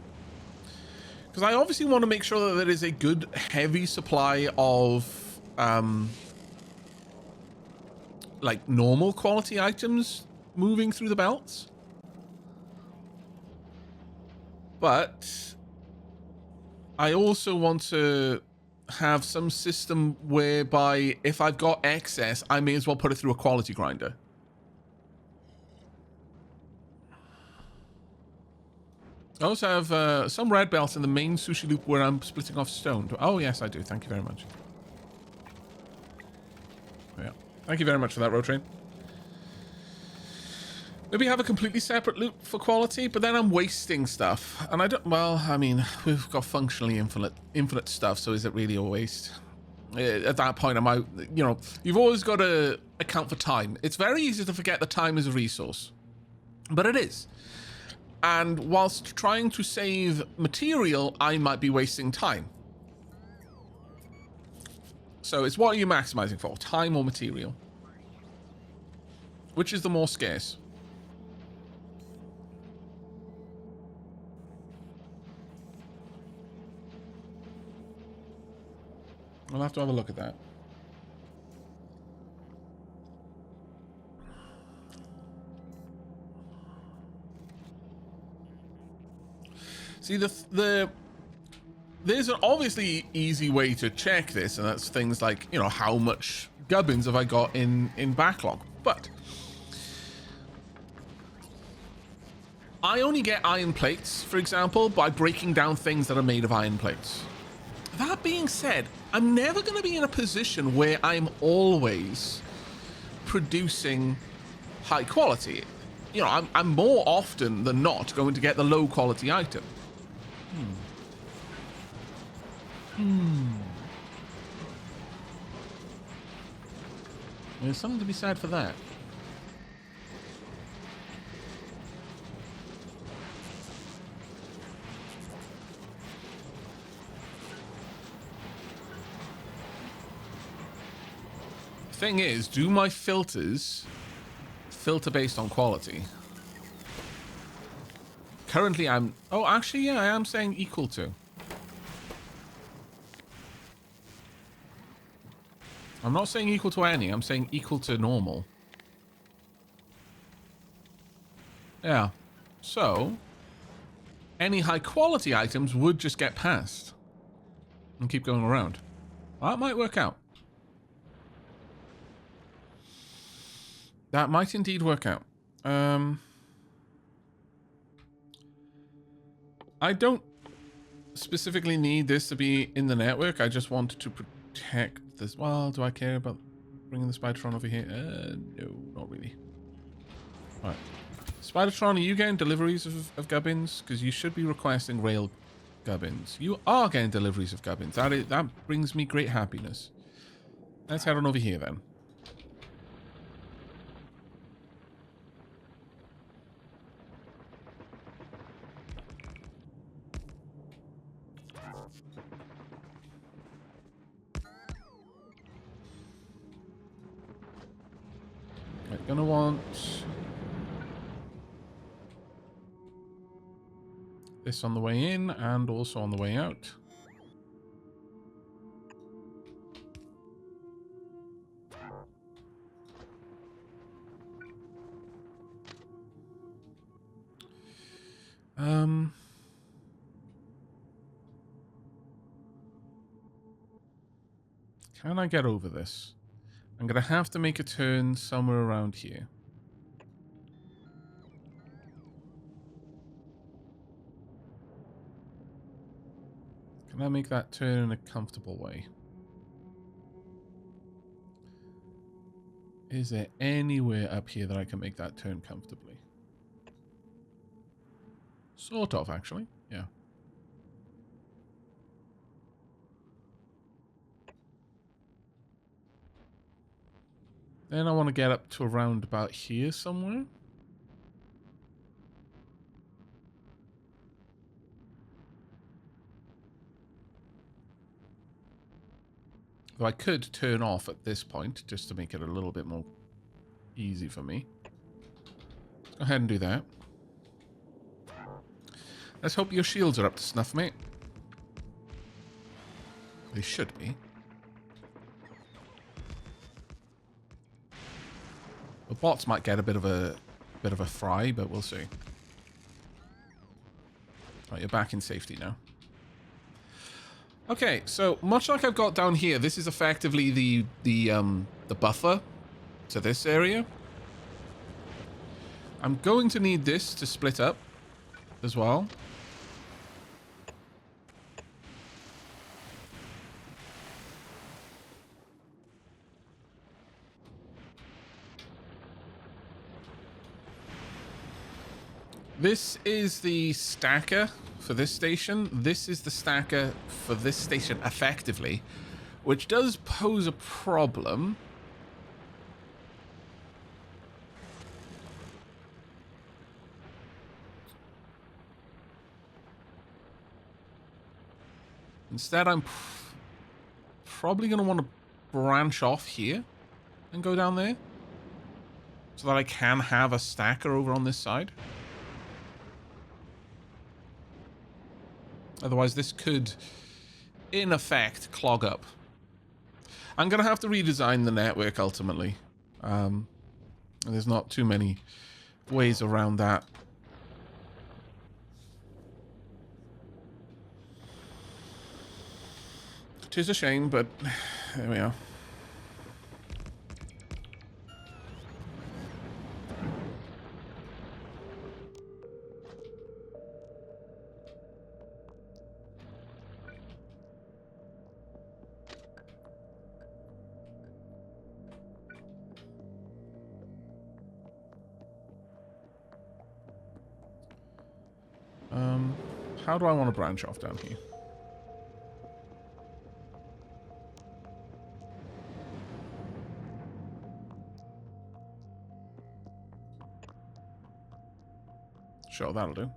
Because I obviously want to make sure that there is a good, heavy supply of like normal quality items moving through the belts. But I also want to have some system whereby if I've got excess, I may as well put it through a quality grinder. I also have some red belts in the main sushi loop where I'm splitting off stone. Oh, yes, I do. Thank you very much. Yeah. Thank you very much for that, Road Train. Maybe have a completely separate loop for quality, but then I'm wasting stuff. And I don't... Well, I mean, we've got functionally infinite stuff, so is it really a waste? At that point, I might... You know, you've always got to account for time. It's very easy to forget that time is a resource. But it is. And whilst trying to save material, I might be wasting time. So it's what are you maximizing for? Time or material? Which is the more scarce? I'll have to have a look at that. See, there's an obviously easy way to check this, and that's things like, you know, how much gubbins have I got in backlog. But I only get iron plates, for example, by breaking down things that are made of iron plates. That being said, I'm never going to be in a position where I'm always producing high quality. You know, I'm more often than not going to get the low quality item. There's something to be said for that. Thing is, do my filters filter based on quality? Currently I'm... Oh, actually, yeah, I am saying equal to. I'm not saying equal to any, I'm saying equal to normal. Yeah. So, any high quality items would just get passed and keep going around. Well, that might work out. That might indeed work out. I don't specifically need this to be in the network. I just want to protect this. Well, do I care about bringing the Spidertron over here? No, not really. All right. Spidertron, are you getting deliveries of gubbins? Because you should be requesting rail gubbins. You are getting deliveries of gubbins. That brings me great happiness. Let's head on over here then. Right, gonna want this on the way in and also on the way out. Can I get over this? I'm going to have to make a turn somewhere around here. Can I make that turn in a comfortable way? Is there anywhere up here that I can make that turn comfortably? Sort of, actually. Yeah. Then I want to get up to around about here somewhere. Though I could turn off at this point just to make it a little bit more easy for me. Let's go ahead and do that. Let's hope your shields are up to snuff, mate. They should be. The bots might get a bit of a fry, but we'll see. Right, you're back in safety now. Okay, so much like I've got down here, this is effectively the buffer to this area. I'm going to need this to split up as well. This is the stacker for this station. This is the stacker for this station, effectively, which does pose a problem. Instead, I'm probably going to want to branch off here and go down there so that I can have a stacker over on this side. Otherwise, this could, in effect, clog up I'm going to have to redesign the network ultimately. There's not too many ways around that. It is a shame, but there we are. How do I want to branch off down here? Sure, that'll do.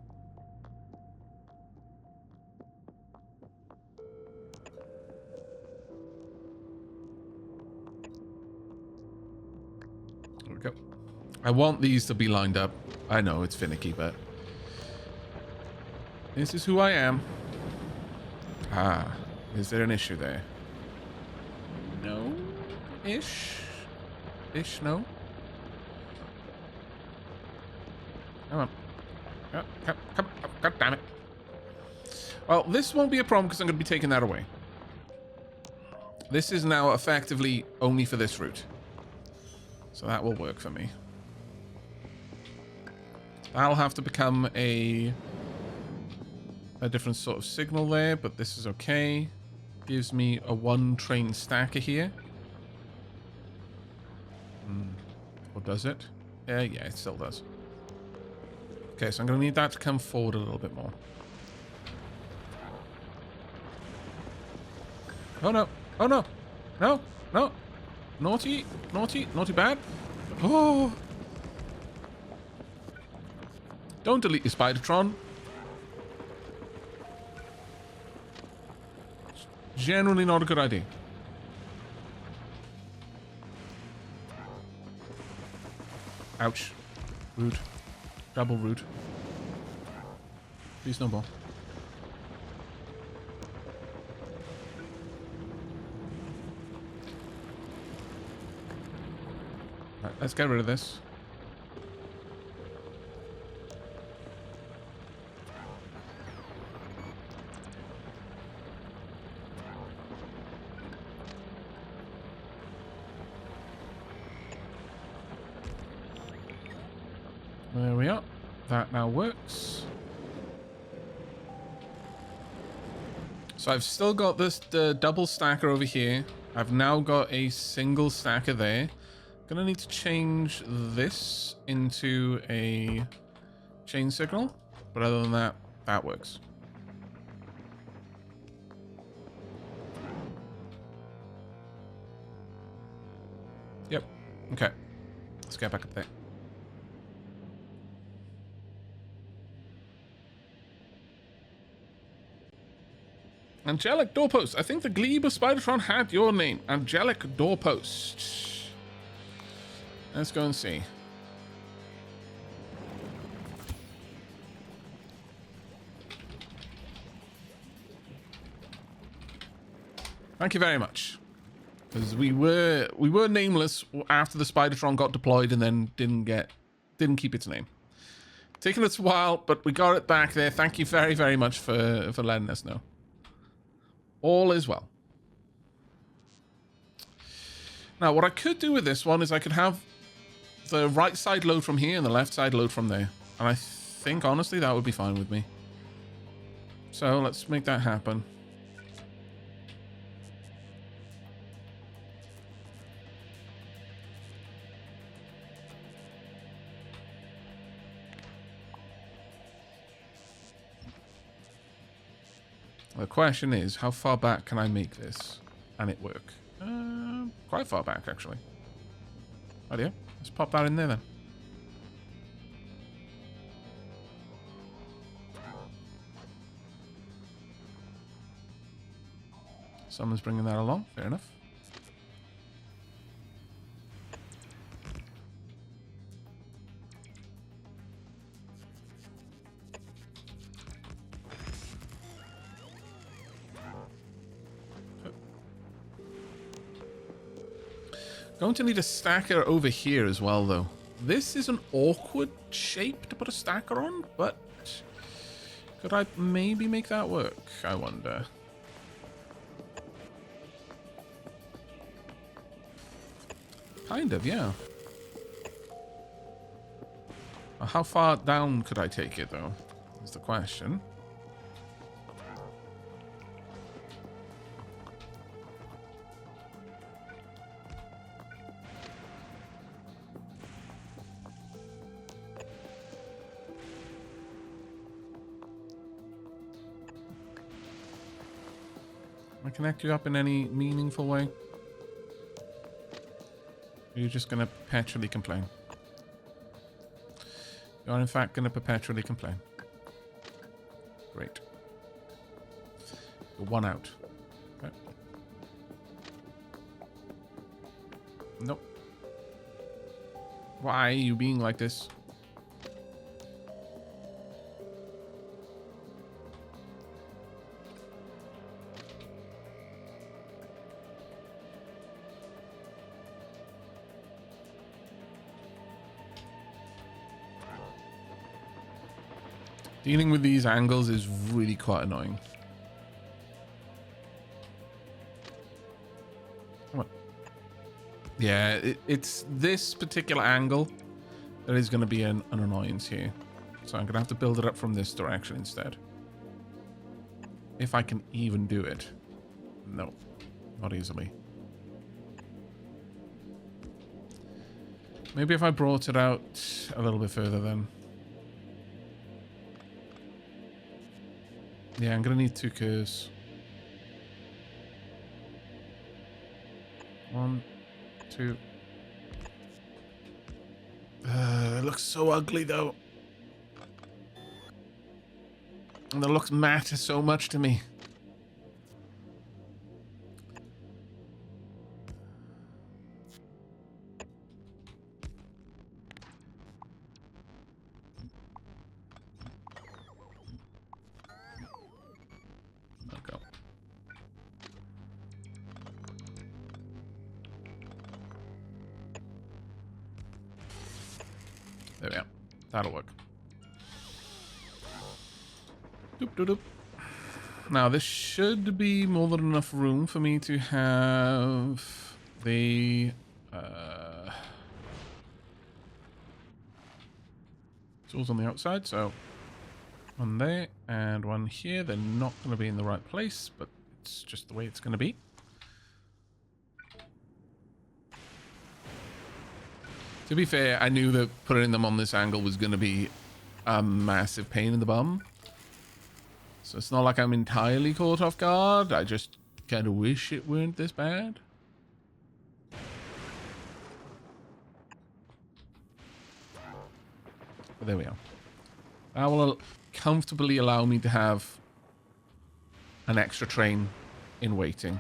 There we go. I want these to be lined up. I know it's finicky, but this is who I am. Ah, is there an issue there? No? Ish? Ish, no? Come on. Come, God damn it. Well, this won't be a problem because I'm going to be taking that away. This is now effectively only for this route. So that will work for me. That'll have to become a different sort of signal there, but this is okay. Gives me a 1 train stacker here. Or does it? Yeah, it still does. Okay, so I'm going to need that to come forward a little bit more. Oh no! Oh no! No! No! Naughty! Naughty! Naughty bad! Oh! Don't delete your Spidertron. Generally not a good idea. Ouch. Rude. Double rude. Please no more. Right, let's get rid of this. There we are. That now works. So I've still got this double stacker over here. I've now got a single stacker there. Gonna need to change this into a chain signal. But other than that, that works. Yep. Okay. Let's get back up there. Angelic Doorpost. I think the glebe of Spidertron had your name. Angelic Doorpost. Let's go and see. Thank you very much. Because we were nameless after the Spidertron got deployed and then didn't keep its name. Taking us a while, but we got it back there. Thank you very, very much for letting us know. All is well. Now, what I could do with this one is I could have the right side load from here and the left side load from there. And I think, honestly, that would be fine with me. So, let's make that happen. The question is, how far back can I make this and it work? Quite far back, actually. Oh yeah, let's pop that in there then. Someone's bringing that along. Fair enough. Going to need a stacker over here as well, though. This is an awkward shape to put a stacker on, but could I maybe make that work? I wonder. Kind of, yeah. How far down could I take it, though? Is the question. Can I connect you up in any meaningful way? Or are you just going to perpetually complain? You are in fact going to perpetually complain. Great. You're one out. Okay. Nope. Why are you being like this? Dealing with these angles is really quite annoying. Come on. Yeah, it's this particular angle that is going to be an annoyance here. So I'm going to have to build it up from this direction instead. If I can even do it. No, not easily. Maybe if I brought it out a little bit further then. Yeah, I'm going to need 2 curves. 1, 2. It looks so ugly, though. And the looks matter so much to me. There we are. That'll work. Doop, doop, doop. Now, this should be more than enough room for me to have the tools on the outside. So, one there and one here. They're not going to be in the right place, but it's just the way it's going to be. To be fair, I knew that putting them on this angle was going to be a massive pain in the bum. So it's not like I'm entirely caught off guard. I just kind of wish it weren't this bad. But there we are. That will comfortably allow me to have an extra train in waiting.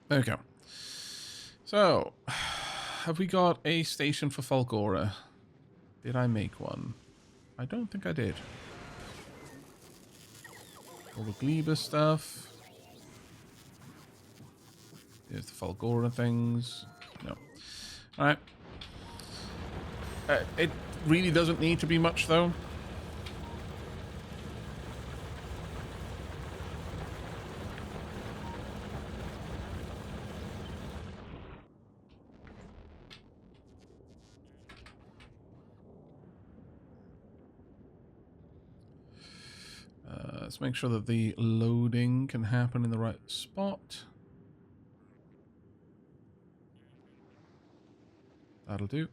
There we go. So, have we got a station for Falgora? Did I make one? I don't think I did. All the Gleba stuff. There's the Falgora things. No. Alright. It really doesn't need to be much, though. Let's make sure that the loading can happen in the right spot. That'll do.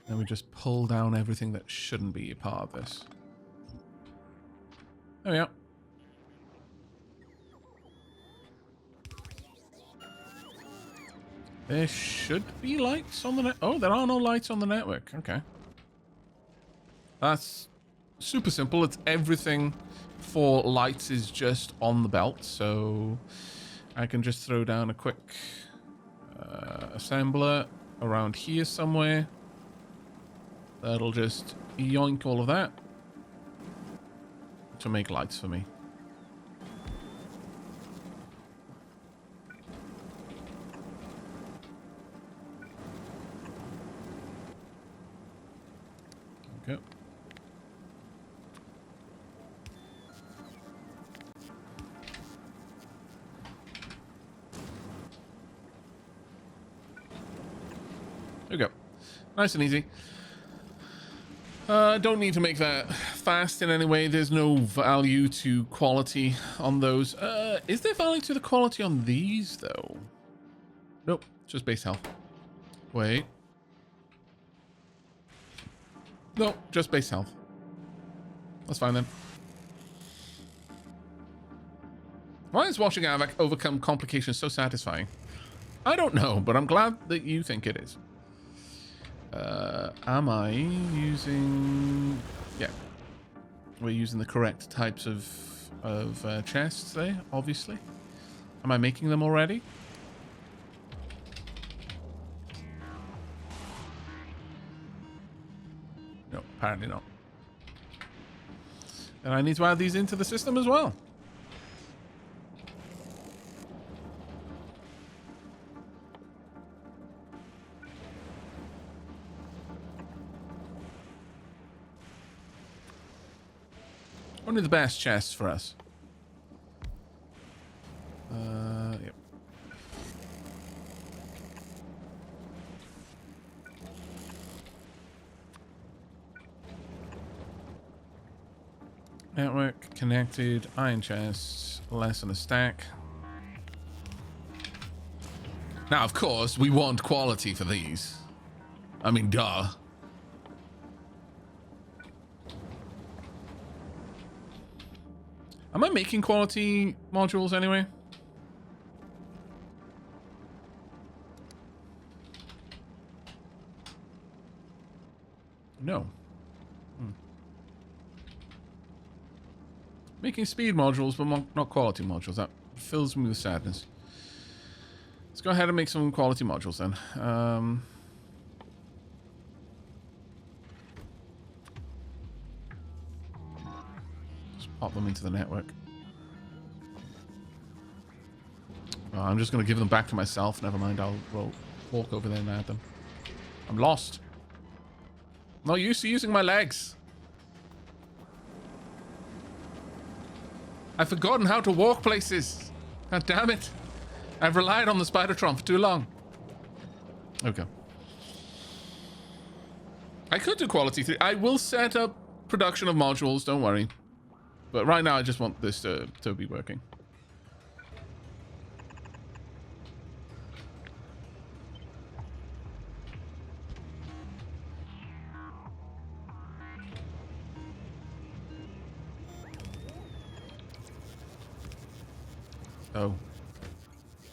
Then we just pull down everything that shouldn't be a part of this. There we are. There should be lights on the net. Oh, there are no lights on the network. Okay. That's super simple. It's everything for lights is just on the belt. So I can just throw down a quick assembler around here somewhere. That'll just yoink all of that to make lights for me. Okay. There we go. Nice and easy. Don't need to make that fast in any way. There's no value to quality on those. Is there value to the quality on these, though? Nope. Just base health. Wait. No, just base health. That's fine then. Why is watching Aavak overcome complications so satisfying? I don't know, but I'm glad that you think it is. Am I using... Yeah. We're using the correct types of chests there, obviously. Am I making them already? No, apparently not. And I need to add these into the system as well. Only the best chests for us. Yep. Network connected, iron chests, less than a stack. Now, of course, we want quality for these. I mean, duh. Am I making quality modules anyway? No. Making speed modules, but not quality modules. That fills me with sadness. Let's go ahead and make some quality modules then. Pop them into the network. Oh, I'm just going to give them back to myself. Never mind, I'll walk over there and add them. I'm lost. Not used to using my legs. I've forgotten how to walk places. God damn it. I've relied on the Spidertron for too long. Okay. I could do quality 3. I will set up production of modules, don't worry. But right now, I just want this to be working. Oh.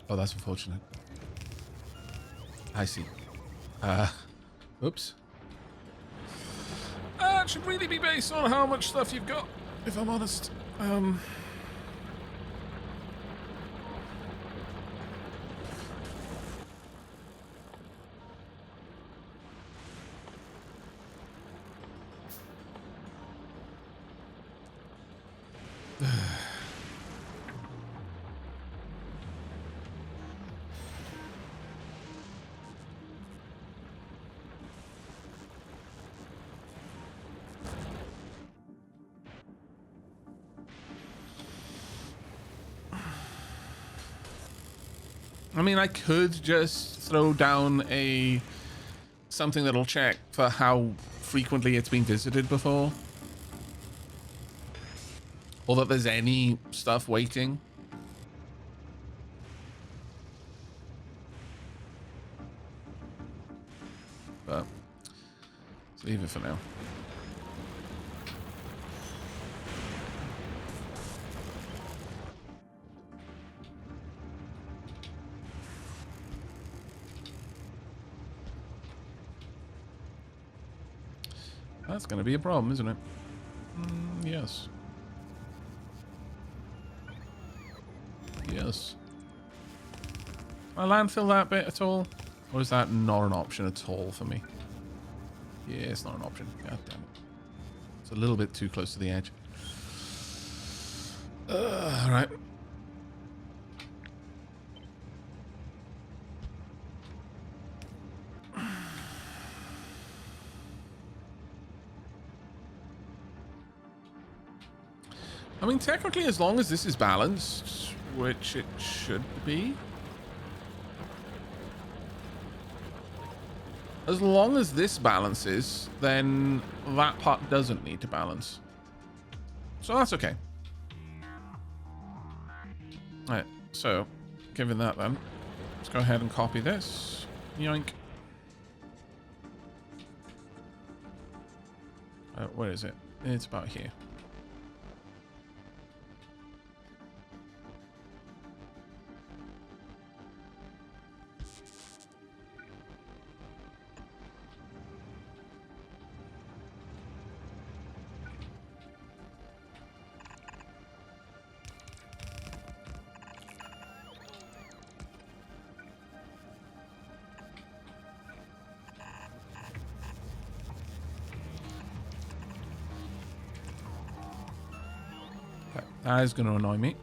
Oh, that's unfortunate. I see. Oops. It should really be based on how much stuff you've got. If I'm honest, I mean, I could just throw down something that'll check for how frequently it's been visited before. Or that there's any stuff waiting. But let's leave it for now. That's going to be a problem, isn't it? Yes. Yes. Can I landfill that bit at all? Or is that not an option at all for me? Yeah, it's not an option. God damn it. It's a little bit too close to the edge. All right. I mean, technically, as long as this is balanced, which it should be. As long as this balances, then that part doesn't need to balance. So that's okay. Alright, so, given that then, let's go ahead and copy this. Yoink. Where is it? It's about here. That is going to annoy me.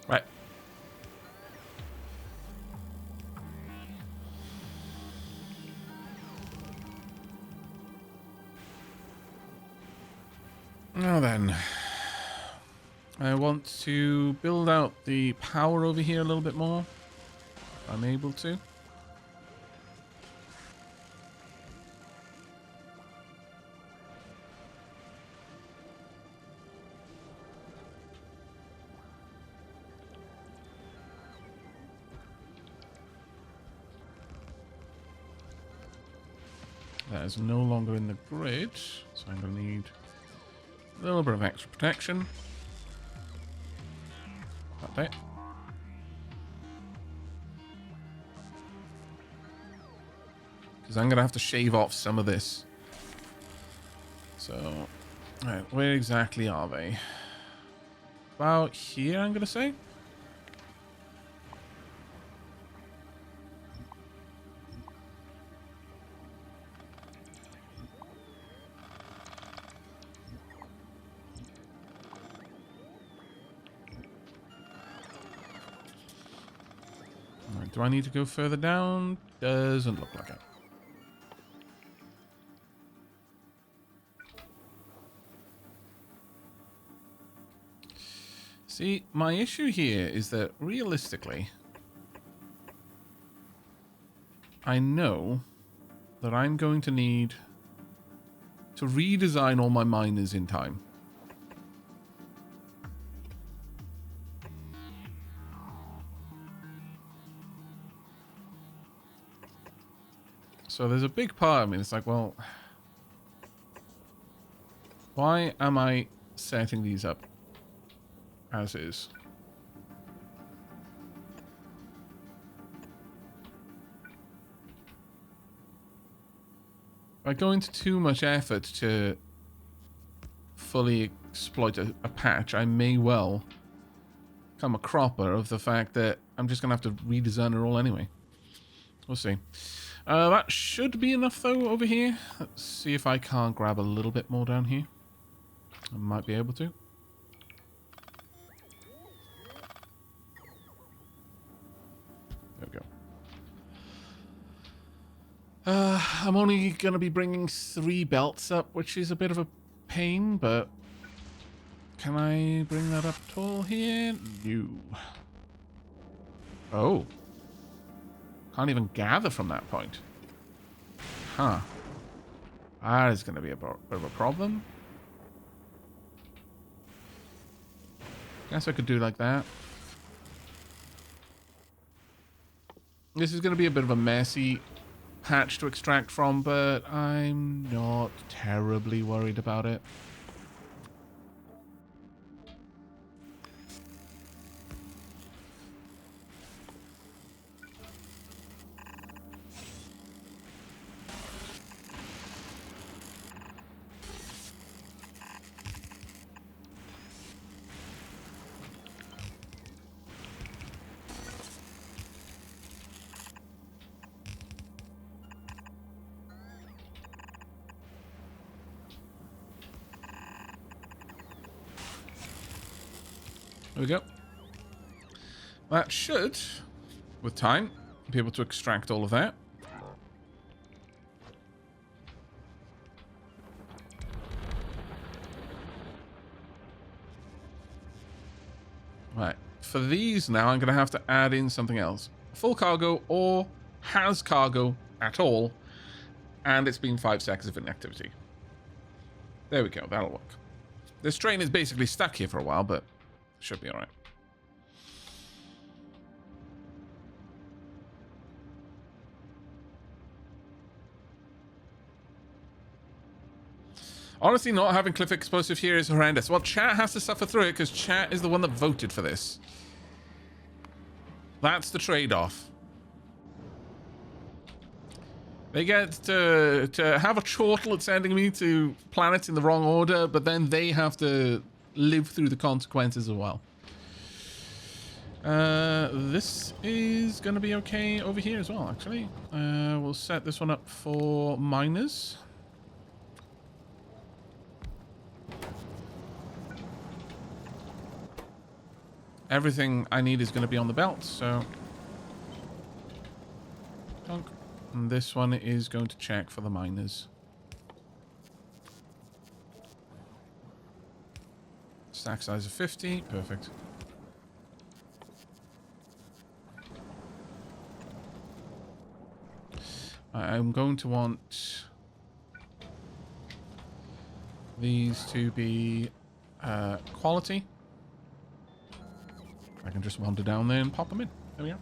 Right. Now then, I want to build out the power over here a little bit more. If I'm able to. That is no longer in the grid, so I'm going to need a little bit of extra protection. That bit. Because I'm going to have to shave off some of this. So, alright, where exactly are they? About here, I'm going to say. Do I need to go further down? Doesn't look like it. See, my issue here is that realistically, I know that I'm going to need to redesign all my miners in time. So there's a big part of me that's like, well, why am I setting these up as is? If I go into too much effort to fully exploit a patch, I may well come a cropper of the fact that I'm just going to have to redesign it all anyway. We'll see. That should be enough, though, over here. Let's see if I can't grab a little bit more down here. I might be able to. There we go. I'm only going to be bringing 3 belts up, which is a bit of a pain, but... Can I bring that up at all here? No. Oh. Can't even gather from that point. Huh. That is going to be a bit of a problem. Guess I could do like that. This is going to be a bit of a messy patch to extract from, but I'm not terribly worried about it. There we go. That should, with time, be able to extract all of that. Right. For these now, I'm going to have to add in something else. Full cargo or has cargo at all. And it's been 5 seconds of inactivity. There we go. That'll work. This train is basically stuck here for a while, but should be all right. Honestly, not having cliff explosive here is horrendous. Well, chat has to suffer through it because chat is the one that voted for this. That's the trade-off. They get to have a chortle at sending me to planets in the wrong order, but then they have to live through the consequences as well. This is going to be okay over here as well, actually. We'll set this one up for miners. Everything I need is going to be on the belt, so... Donk. And this one is going to check for the miners. Stack size of 50. Perfect. I'm going to want these to be quality. I can just wander down there and pop them in. There we go.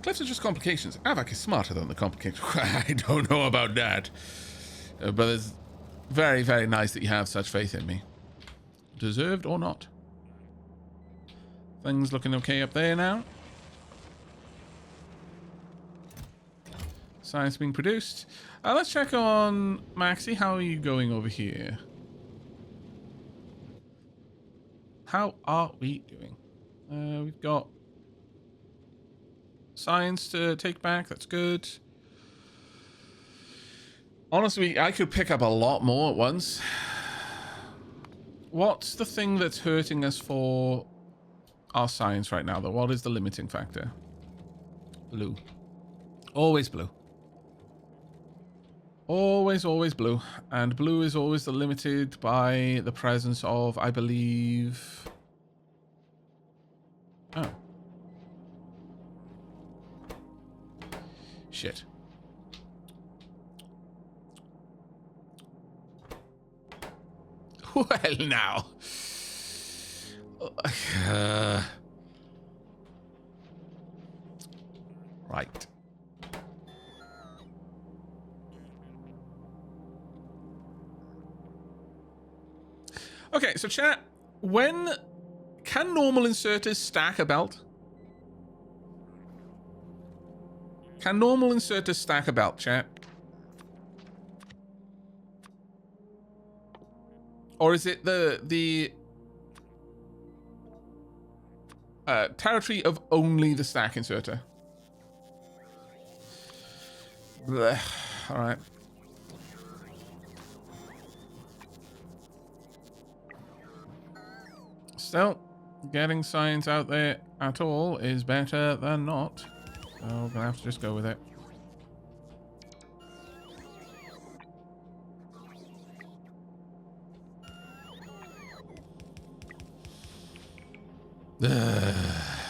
Cliffs are just complications. Aavak is smarter than the complications. I don't know about that. But it's very, very nice that you have such faith in me. Deserved or not. Things looking okay up there now. Science being produced. Let's check on Maxi. How are you going over here? How are we doing? We've got science to take back. That's good. Honestly, I could pick up a lot more at once. What's the thing that's hurting us for our science right now, though? What is the limiting factor? Blue. Always blue. Always, always blue. And blue is always limited by the presence of, I believe... Oh. Shit. Well, now. Right. Okay, so chat, can normal inserters stack a belt? Can normal inserters stack a belt, chat? Or is it the territory of only the stack inserter? Blech. All right. Still, getting science out there at all is better than not. So we're gonna have to just go with it.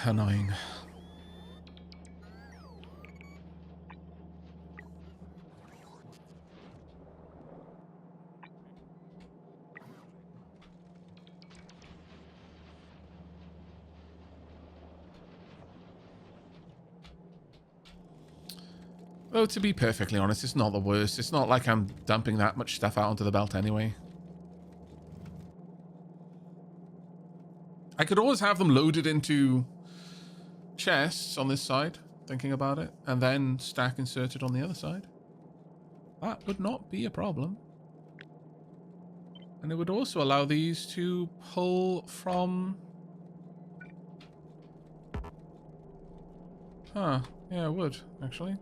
Annoying. Though, to be perfectly honest, it's not the worst. It's not like I'm dumping that much stuff out onto the belt anyway. I could always have them loaded into chests on this side, thinking about it, and then stack inserted on the other side. That would not be a problem. And it would also allow these to pull from... Huh. Yeah, it would, actually.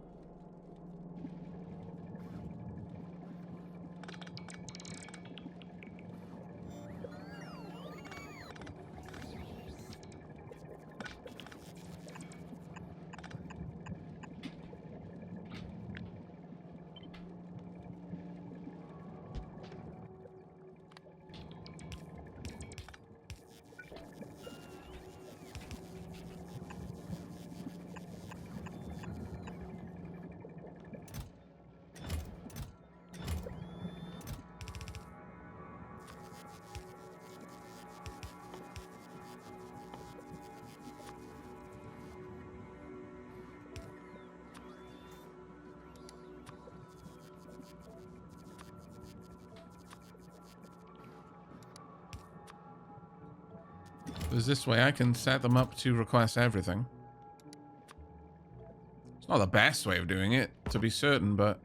Because this way I can set them up to request everything. It's not the best way of doing it, to be certain, but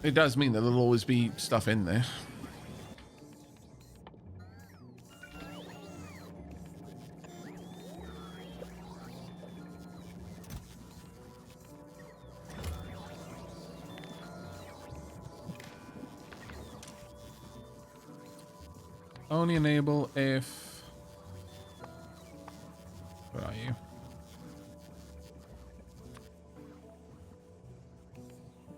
it does mean that there'll always be stuff in there. Only enable if... Where are you?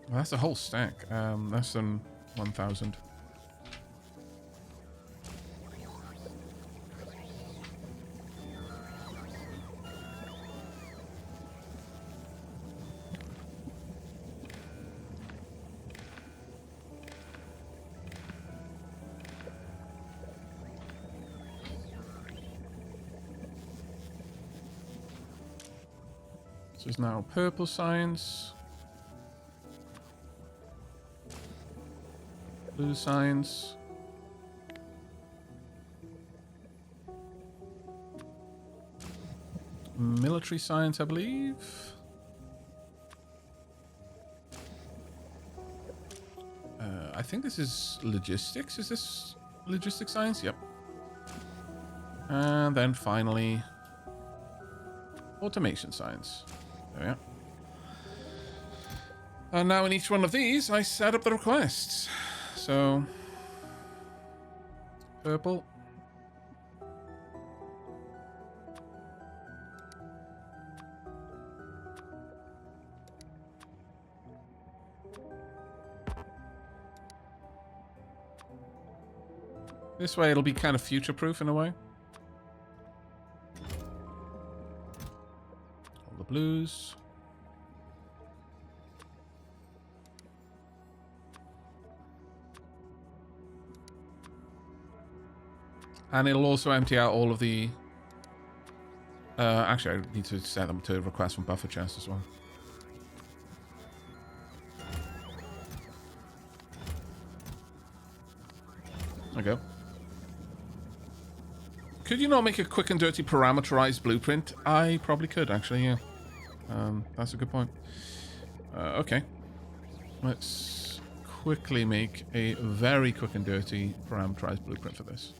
Well, that's a whole stack. Less than 1,000. This is now purple science. Blue science. Military science, I believe. I think this is logistics. Is this logistics science? Yep. And then finally, automation science. There we are. And now in each one of these, I set up the requests. So, purple. This way it'll be kind of future-proof in a way. All the blues. And it'll also empty out all of the... actually, I need to set them to request from buffer chest as well. There we go. Could you not make a quick and dirty parameterized blueprint? I probably could, actually, yeah. That's a good point. Okay. Let's quickly make a very quick and dirty parameterized blueprint for this.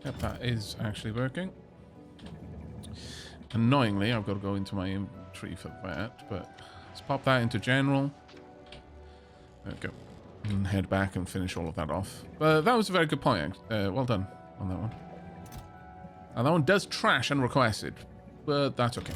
Yep, that is actually working. Annoyingly, I've got to go into my inventory for that, but let's pop that into general. There we go. And head back and finish all of that off. But that was a very good point. Well done on that one. And that one does trash unrequested, but that's okay.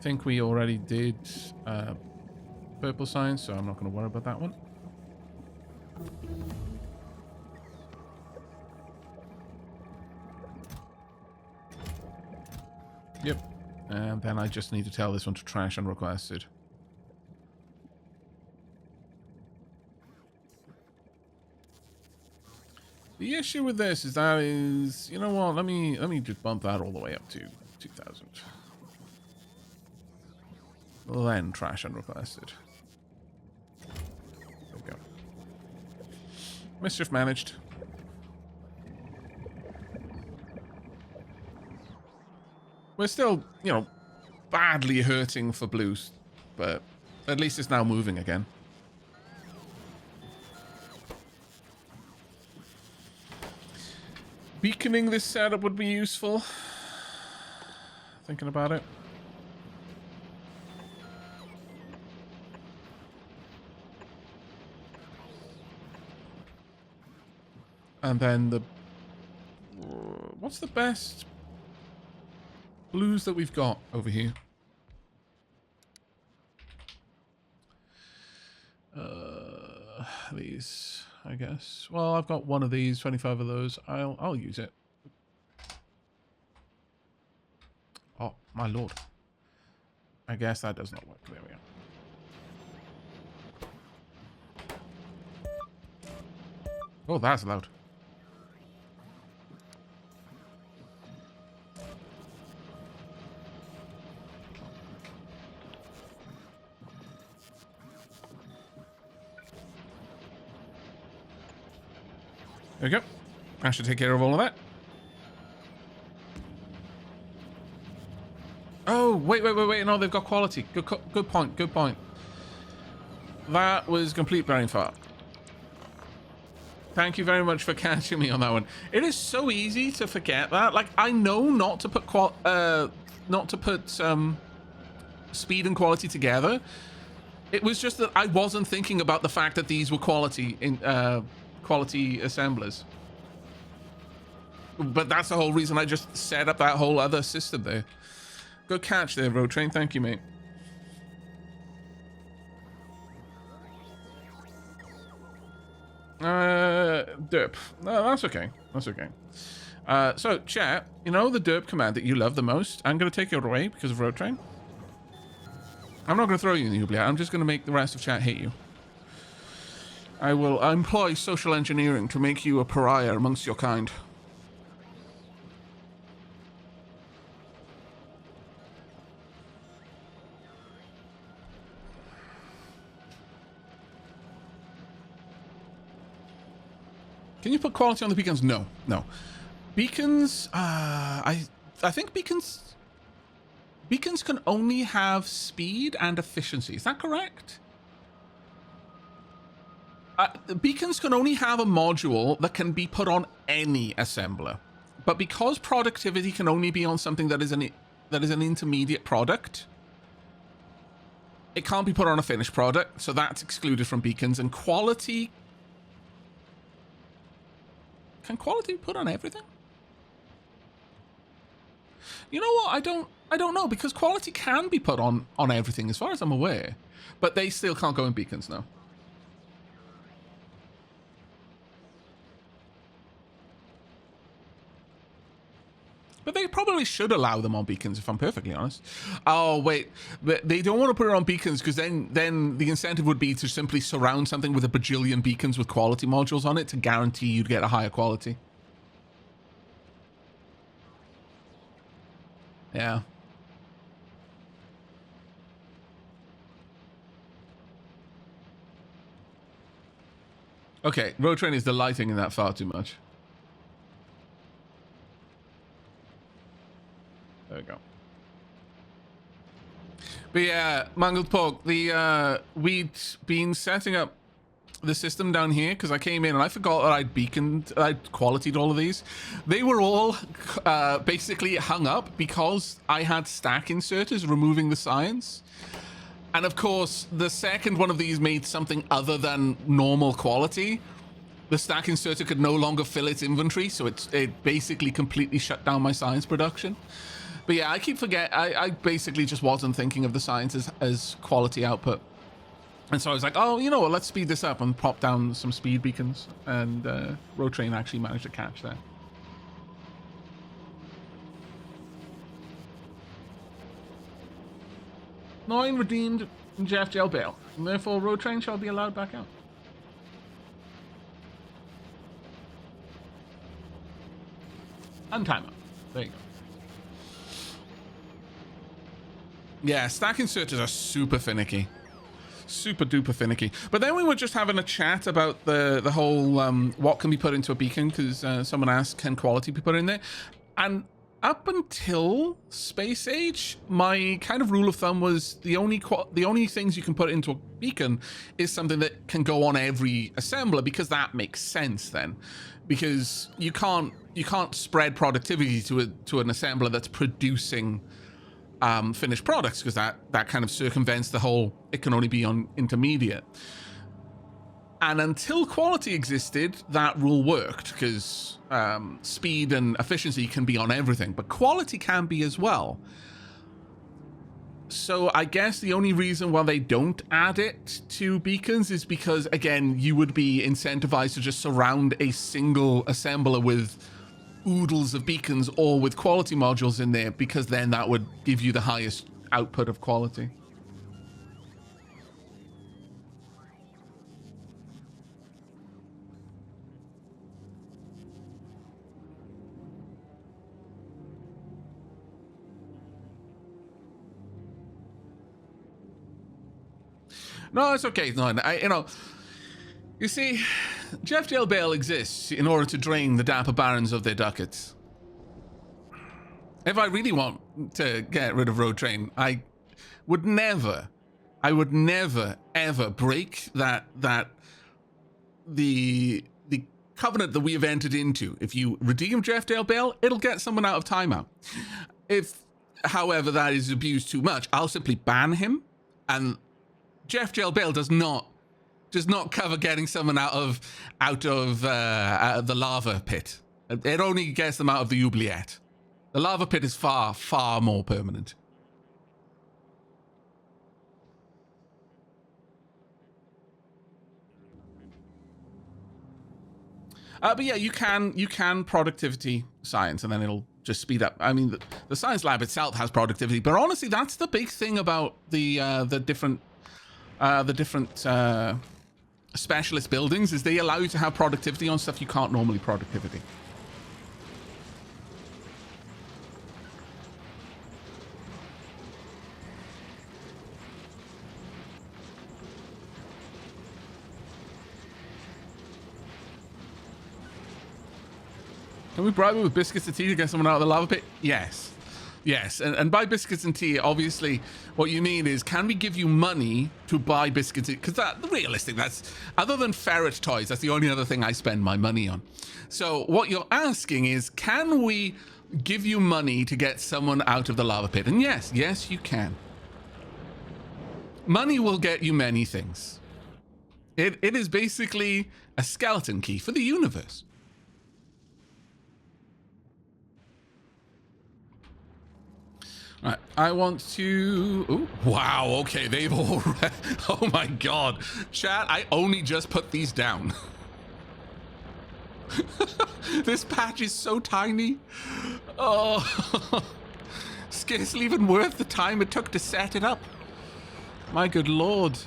think we already did purple science, so I'm not going to worry about that one. Yep. And then I just need to tell this one to trash unrequested. The issue with this is that you know what? Let me just bump that all the way up to 2,000. Then trash unrequested. There we go. Mischief managed. We're still, you know, badly hurting for blues, but at least it's now moving again. Beaconing this setup would be useful. Thinking about it. And then the... what's the best blues that we've got over here? These, I guess. Well, I've got one of these, 25 of those. I'll use it. Oh, my lord. I guess that does not work. There we go. Oh, that's loud. There we go. I should take care of all of that. Oh, wait. No, they've got quality. Good point. That was complete brain fart. Thank you very much for catching me on that one. It is so easy to forget that. Like, I know not to put speed and quality together. It was just that I wasn't thinking about the fact that these were quality assemblers. But that's the whole reason I just set up that whole other system there. Good catch there, Road Train. Thank you, mate. Derp. No, that's okay. That's okay. So, chat, you know the derp command that you love the most? I'm going to take it away because of Road Train. I'm not going to throw you in the oubliette. I'm just going to make the rest of chat hate you. I will employ social engineering to make you a pariah amongst your kind. Can you put quality on the beacons? No. Beacons, I think beacons can only have speed and efficiency. Is that correct? Beacons can only have a module that can be put on any assembler. But because productivity can only be on something that is an intermediate product, it can't be put on a finished product, so that's excluded from beacons. And quality... Can quality be put on everything? You know what? I don't know, because quality can be put on everything as far as I'm aware. But they still can't go in beacons now. But they probably should allow them on beacons, if I'm perfectly honest. Oh, wait. They don't want to put it on beacons because then the incentive would be to simply surround something with a bajillion beacons with quality modules on it to guarantee you'd get a higher quality. Yeah. Okay, Road Train is delighting in that far too much. There we go. But yeah, Mangled Pork, we'd been setting up the system down here because I came in and I forgot that I'd qualitied all of these. They were all basically hung up because I had stack inserters removing the science. And of course, the second one of these made something other than normal quality, the stack inserter could no longer fill its inventory, so it basically completely shut down my science production. But yeah, I keep I basically just wasn't thinking of the science as quality output. And so I was like, oh, you know what, let's speed this up and pop down some speed beacons. And Road Train actually managed to catch that. Nine redeemed Jeff jail bail, and therefore Road Train shall be allowed back out. And timeout. There you go. Yeah, stacking searches are super finicky. Super duper finicky. But then we were just having a chat about the whole what can be put into a beacon, because someone asked, can quality be put in there? And up until Space Age, my kind of rule of thumb was the only things you can put into a beacon is something that can go on every assembler, because that makes sense then. Because you can't spread productivity to an assembler that's producing finished products, because that kind of circumvents the whole it can only be on intermediate. And until quality existed, that rule worked, because speed and efficiency can be on everything, but quality can be as well. So I guess the only reason why they don't add it to beacons is because, again, you would be incentivized to just surround a single assembler with oodles of beacons, or with quality modules in there, because then that would give you the highest output of quality. No, it's okay. No, you see, Jeff Jail Bail exists in order to drain the dapper barons of their ducats. If I really want to get rid of Road Train, I would never, ever break the covenant that we have entered into. If you redeem Jeff Jail Bail, it'll get someone out of timeout. If, however, that is abused too much, I'll simply ban him, and Jeff Jail Bail does not cover getting someone out of the lava pit. It only gets them out of the oubliette. The lava pit is far, far more permanent. But yeah, you can productivity science, and then it'll just speed up. I mean, the science lab itself has productivity, but honestly, that's the big thing about the different specialist buildings, is they allow you to have productivity on stuff you can't normally productivity. Can we bribe him with biscuits and tea to get someone out of the lava pit? Yes. Yes, and by biscuits and tea, obviously, what you mean is, can we give you money to buy biscuits? Because that's, other than ferret toys, that's the only other thing I spend my money on. So what you're asking is, can we give you money to get someone out of the lava pit? And yes, you can. Money will get you many things. It is basically a skeleton key for the universe. Right, I want to... Ooh, wow, okay, they've all... Oh my god. Chat, I only just put these down. This patch is so tiny. Oh, scarcely even worth the time it took to set it up. My good lord.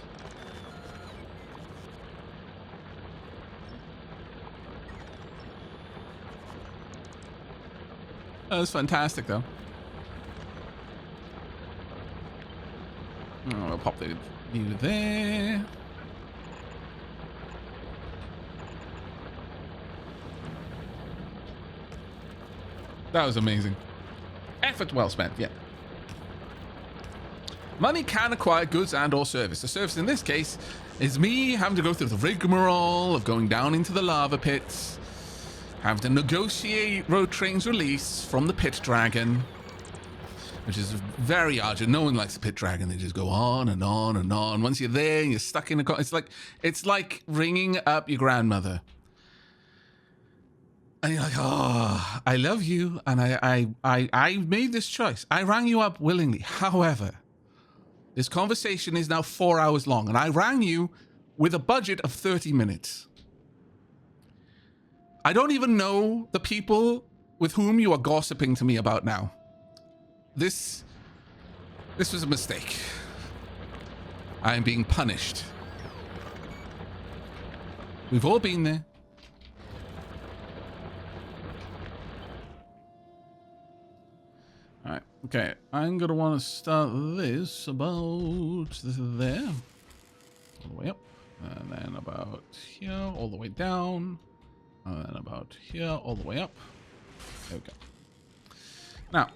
That was fantastic, though. Oh, I'll pop the view there. That was amazing. Effort well spent, yeah. Money can acquire goods and or service. The service in this case is me having to go through the rigmarole of going down into the lava pits, having to negotiate Road Train's release from the pit dragon, which is very arduous. No one likes the pit dragon. They just go on and on and on. Once you're there, you're stuck in a... It's like ringing up your grandmother. And you're like, oh, I love you, and I made this choice. I rang you up willingly. However, this conversation is now 4 hours long, and I rang you with a budget of 30 minutes. I don't even know the people with whom you are gossiping to me about now. This was a mistake. I am being punished. We've all been there. Alright, okay. I'm going to want to start this about there. All the way up. And then about here, all the way down. And then about here, all the way up. There we go. Now,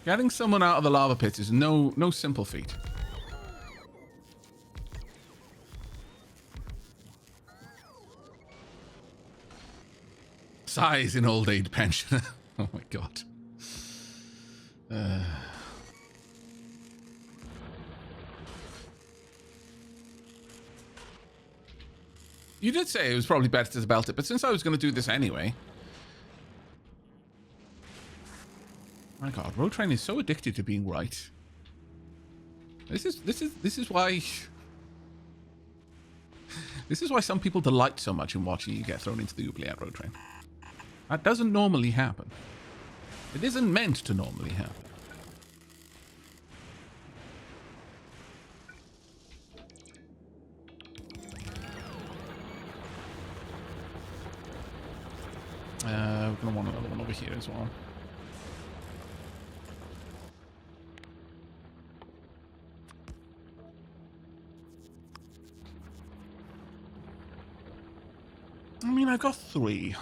getting someone out of the lava pit is no simple feat. Sighs in old age pensioner. Oh my god. You did say it was probably better to belt it, but since I was going to do this anyway. My god, Road Train is so addicted to being right. This is why some people delight so much in watching you get thrown into the oubliette, Road Train. That doesn't normally happen. It isn't meant to normally happen. We're going to want another one over here as well. I mean, I got 3.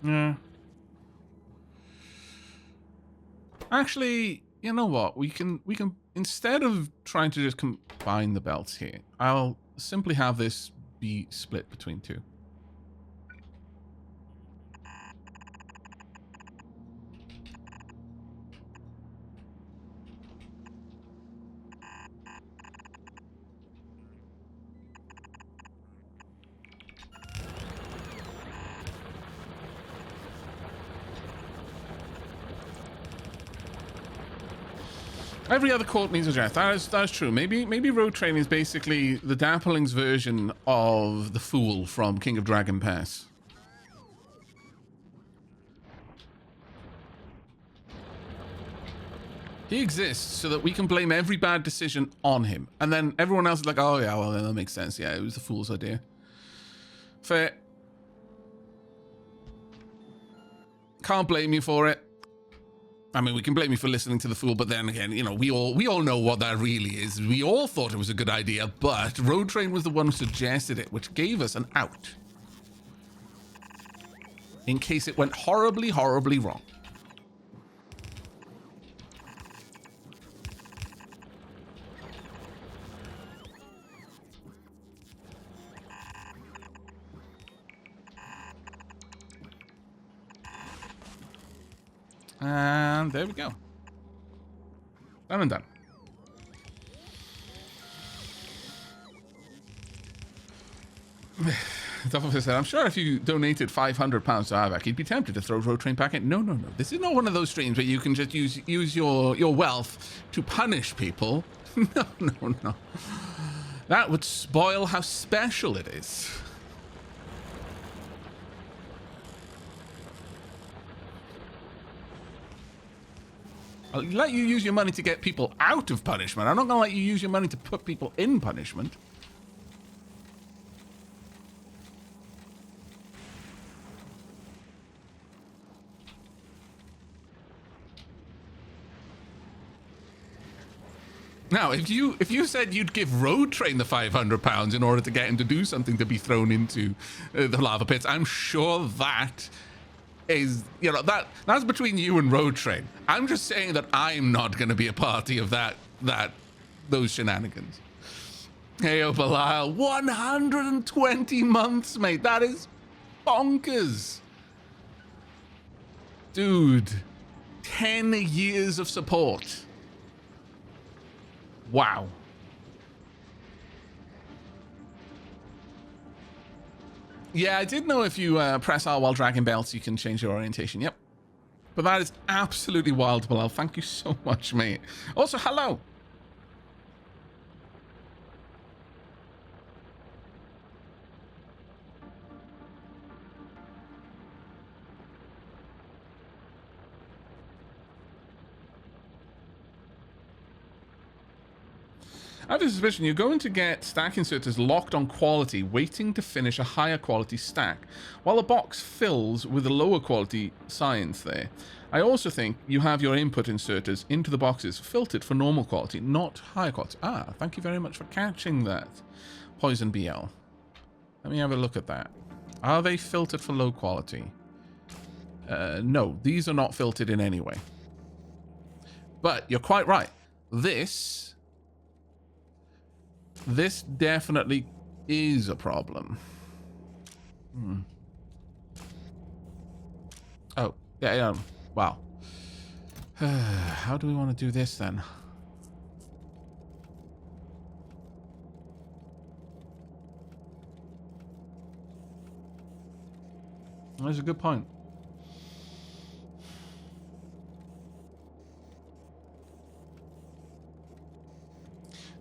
Yeah. Actually, you know what? We can instead of trying to just combine the belts here, I'll simply have this be split between 2. Every other court needs a death. That is true. Maybe Road Train is basically the Dampling's version of the Fool from King of Dragon Pass. He exists so that we can blame every bad decision on him. And then everyone else is like, oh yeah, well, then that makes sense. Yeah, it was the Fool's idea. Fair. Can't blame you for it. I mean, we can blame you for listening to the Fool, but then again, you know, we all know what that really is. We all thought it was a good idea, but Road Train was the one who suggested it, which gave us an out. In case it went horribly, horribly wrong. And there we go. Done and done. Duffler said, I'm sure if you donated £500 to Aavak, you'd be tempted to throw Road Train back in. No. This is not one of those streams where you can just use your wealth to punish people. No. That would spoil how special it is. I'll let you use your money to get people out of punishment. I'm not going to let you use your money to put people in punishment. Now, if you said you'd give Road Train the £500 in order to get him to do something to be thrown into the lava pits, I'm sure that is, you know, that's between you and Road Train. I'm just saying that I'm not going to be a party of those shenanigans. Hey, Belial, 120 months, mate. That is bonkers. Dude, 10 years of support. Wow. Yeah, I did know if you press R while dragging belts, you can change your orientation. Yep. But that is absolutely wild, Bilal. Thank you so much, mate. Also, hello. I have a suspicion you're going to get stack inserters locked on quality, waiting to finish a higher quality stack, while the box fills with a lower quality science there. I also think you have your input inserters into the boxes filtered for normal quality, not higher quality. Ah, thank you very much for catching that, Poison BL. Let me have a look at that. Are they filtered for low quality? No, these are not filtered in any way. But you're quite right. This definitely is a problem. Oh, yeah, wow. How do we want to do this then? That's a good point.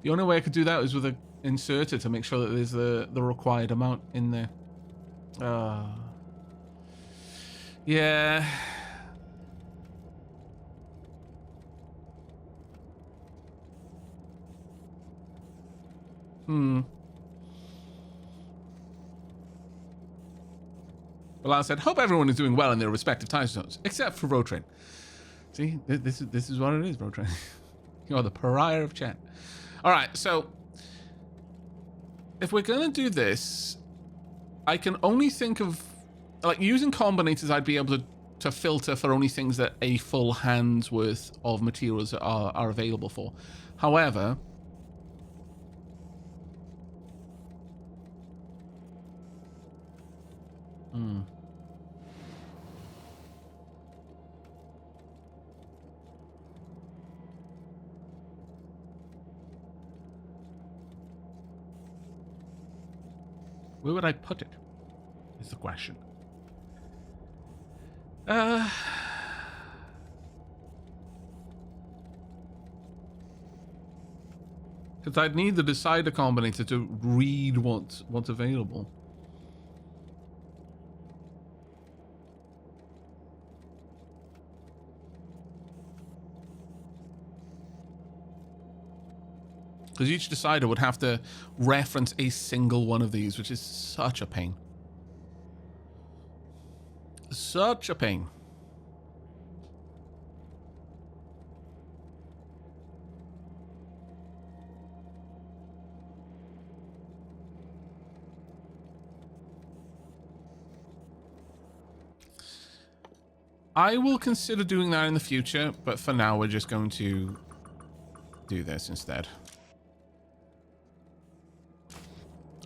The only way I could do that is with an inserter to make sure that there's the required amount in there. Yeah. Well, I said, hope everyone is doing well in their respective time zones, except for Road Train. See, this is what it is, Road Train. You're the pariah of chat. All right, so if we're going to do this, I can only think of, like, using combinators, I'd be able to filter for only things that a full hand's worth of materials are available for. However, where would I put it? Is the question. Because I'd need the decider combinator to read what's available. Because each decider would have to reference a single one of these, which is such a pain. Such a pain. I will consider doing that in the future, but for now we're just going to do this instead.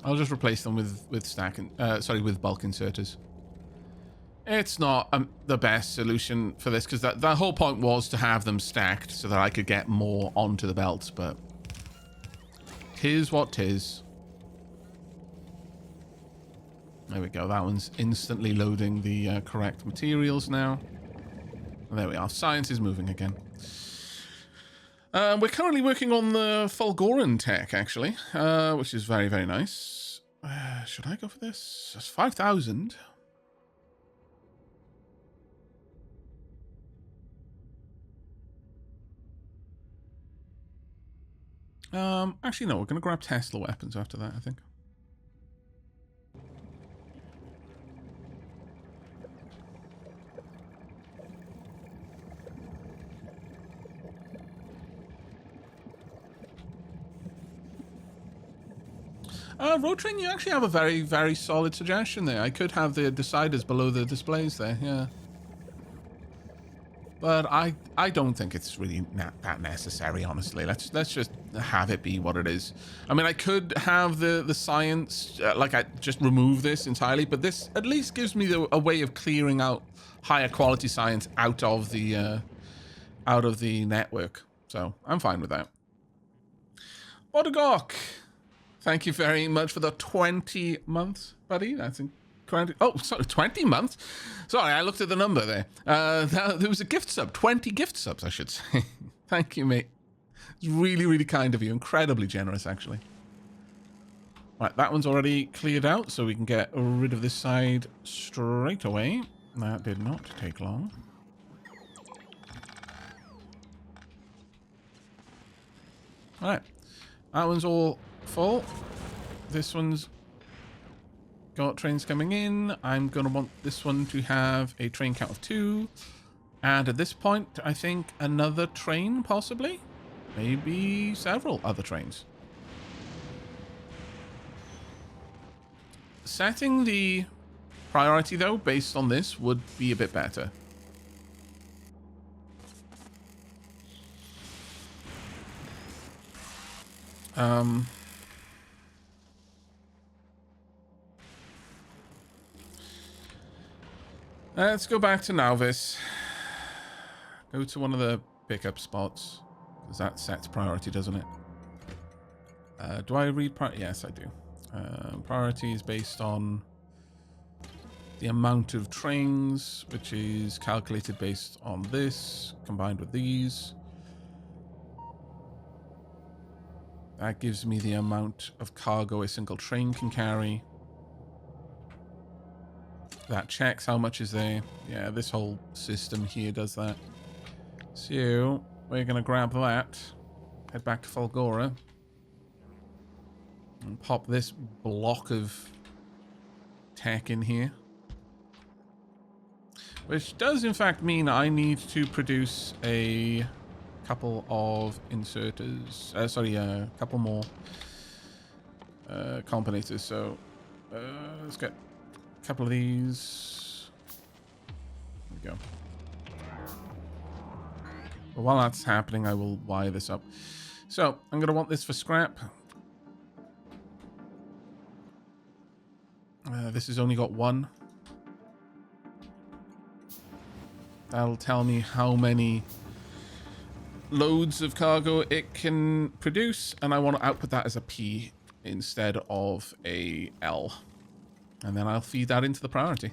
I'll just replace them with stack and with bulk inserters. It's not the best solution for this, because that whole point was to have them stacked so that I could get more onto the belts, but tis what tis. There we go. That one's instantly loading the correct materials now. There we are. Science is moving again. We're currently working on the Fulgoran tech, actually, which is very, very nice. Should I go for this? That's 5,000. Actually, no, we're going to grab Tesla weapons after that, I think. Road Train, you actually have a very, very solid suggestion there. I could have the deciders below the displays there, yeah. But I don't think it's really that necessary, honestly. Let's just have it be what it is. I mean, I could have the science, like I just remove this entirely, but this at least gives me a way of clearing out higher quality science out of the network. So I'm fine with that. Bodagok, thank you very much for the 20 months, buddy. That's Oh, sorry, 20 months? Sorry, I looked at the number there. There was a gift sub. 20 gift subs, I should say. Thank you, mate. It's really, really kind of you. Incredibly generous, actually. Right, that one's already cleared out, so we can get rid of this side straight away. That did not take long. Alright. That one's all full. This one's got trains coming in. I'm going to want this one to have a train count of 2. And at this point, I think another train, possibly? Maybe several other trains. Setting the priority, though, based on this would be a bit better. Let's go back to Nauvis. Go to one of the pickup spots, because that sets priority, doesn't it? Do I read priority? Yes, I do. Priority is based on the amount of trains, which is calculated based on this, combined with these. That gives me the amount of cargo a single train can carry. That checks how much is there. Yeah, this whole system here does that. So, we're going to grab that, head back to Fulgora, and pop this block of tech in here. Which does, in fact, mean I need to produce a couple of inserters. A couple more combinators. So, let's get a couple of these. There we go. But while that's happening, I will wire this up. So, I'm going to want this for scrap. This has only got 1. That'll tell me how many loads of cargo it can produce, and I want to output that as a P instead of a L. And then I'll feed that into the priority.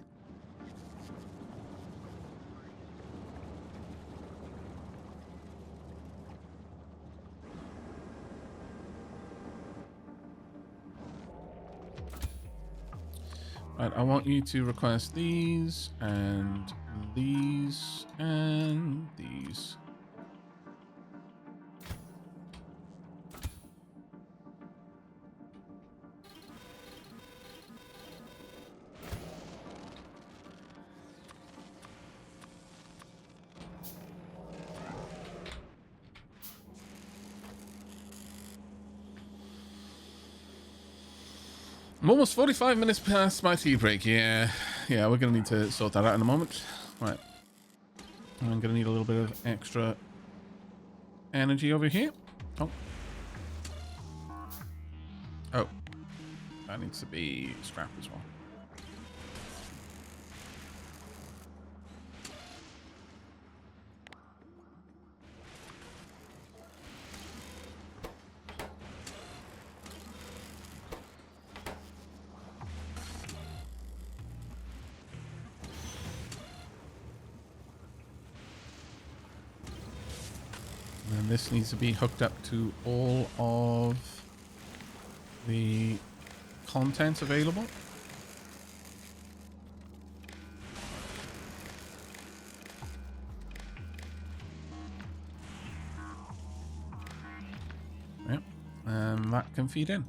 Right, I want you to request these, and these, and these. I'm almost 45 minutes past my tea break. Yeah, we're going to need to sort that out in a moment. Right. I'm going to need a little bit of extra energy over here. Oh. That needs to be scrap as well. And this needs to be hooked up to all of the contents available. Yep, and that can feed in.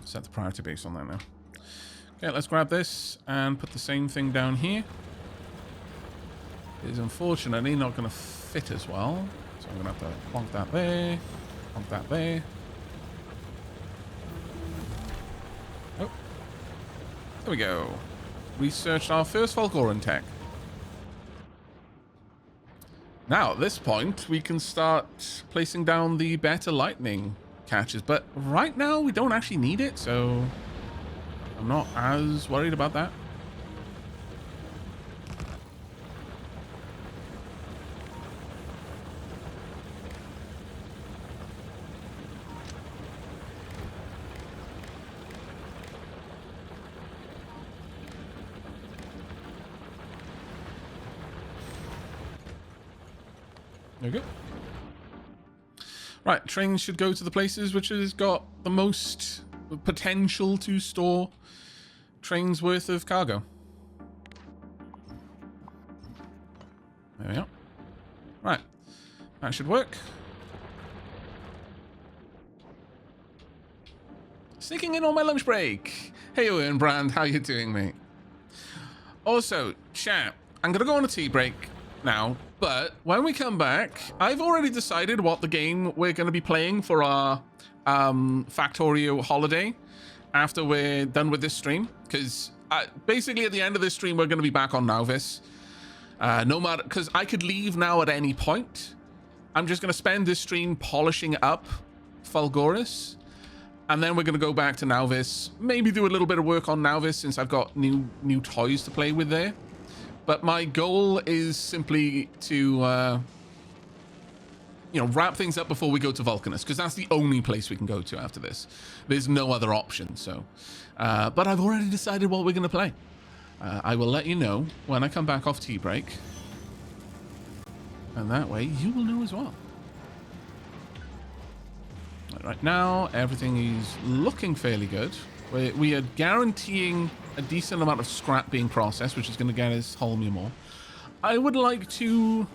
Set the priority base on that now. Okay, let's grab this and put the same thing down here. It is unfortunately not going to fit as well, so I'm going to have to plonk that there, plonk that there. Oh, there we go. Researched our first Fulgoran tech. Now, at this point, we can start placing down the better lightning catches, but right now we don't actually need it, so I'm not as worried about that. There we go. Right, trains should go to the places which has got the most potential to store trains worth of cargo. There we are. Right, that should work. Sneaking in on my lunch break. Hey Owen Brand, how you doing, mate? Also, chat, I'm gonna go on a tea break now, but when we come back, I've already decided what the game we're gonna be playing for our Factorio holiday after we're done with this stream, because basically at the end of this stream we're gonna be back on Nauvis. No matter, because I could leave now at any point. I'm just gonna spend this stream polishing up Fulgoris. And then we're going to go back to Nauvis, maybe do a little bit of work on Nauvis since I've got new toys to play with there. But my goal is simply to, wrap things up before we go to Vulcanus, because that's the only place we can go to after this. There's no other option, so. But I've already decided what we're going to play. I will let you know when I come back off tea break. And that way you will know as well. Right now, everything is looking fairly good. We are guaranteeing a decent amount of scrap being processed, which is going to get us Holmium ore. I would like to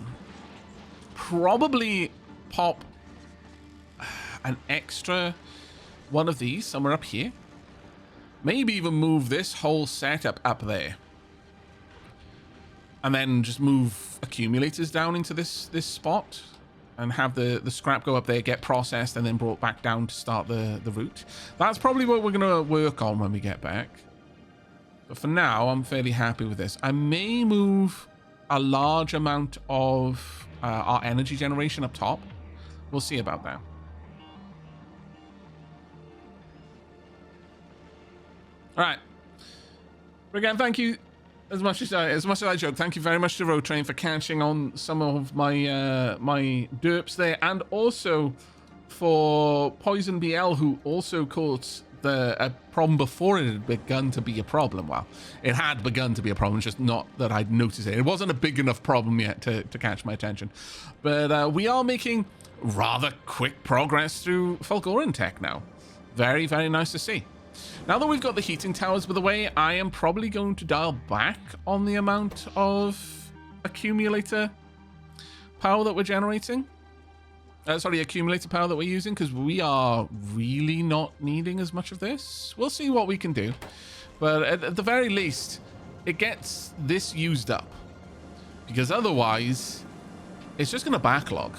probably pop an extra one of these somewhere up here. Maybe even move this whole setup up there. And then just move accumulators down into this spot. And have the scrap go up there, get processed, and then brought back down to start the route. That's probably what we're going to work on when we get back. But for now, I'm fairly happy with this. I may move a large amount of our energy generation up top. We'll see about that. All right. Again, thank you. As much as I joke, thank you very much to Road Train for catching on some of my my derps there, and also for Poison BL, who also caught a problem before it had begun to be a problem. Well, it had begun to be a problem, just not that I'd noticed it. It wasn't a big enough problem yet to catch my attention. But we are making rather quick progress through Fulgoran tech now. Very, very nice to see. Now that we've got the heating towers by the way, I am probably going to dial back on the amount of accumulator power that we're generating. Accumulator power that we're using, because we are really not needing as much of this. We'll see what we can do. But at the very least, it gets this used up. Because otherwise, it's just going to backlog.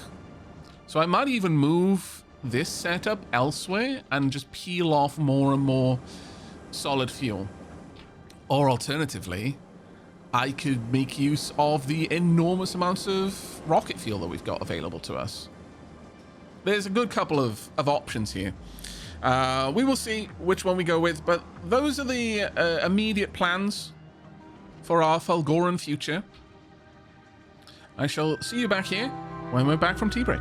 So I might even move this setup elsewhere and just peel off more and more solid fuel. Or alternatively, I could make use of the enormous amounts of rocket fuel that we've got available to us. There's a good couple of options here. We will see which one we go with, but those are the immediate plans for our Fulgoran future. I shall see you back here when we're back from tea break.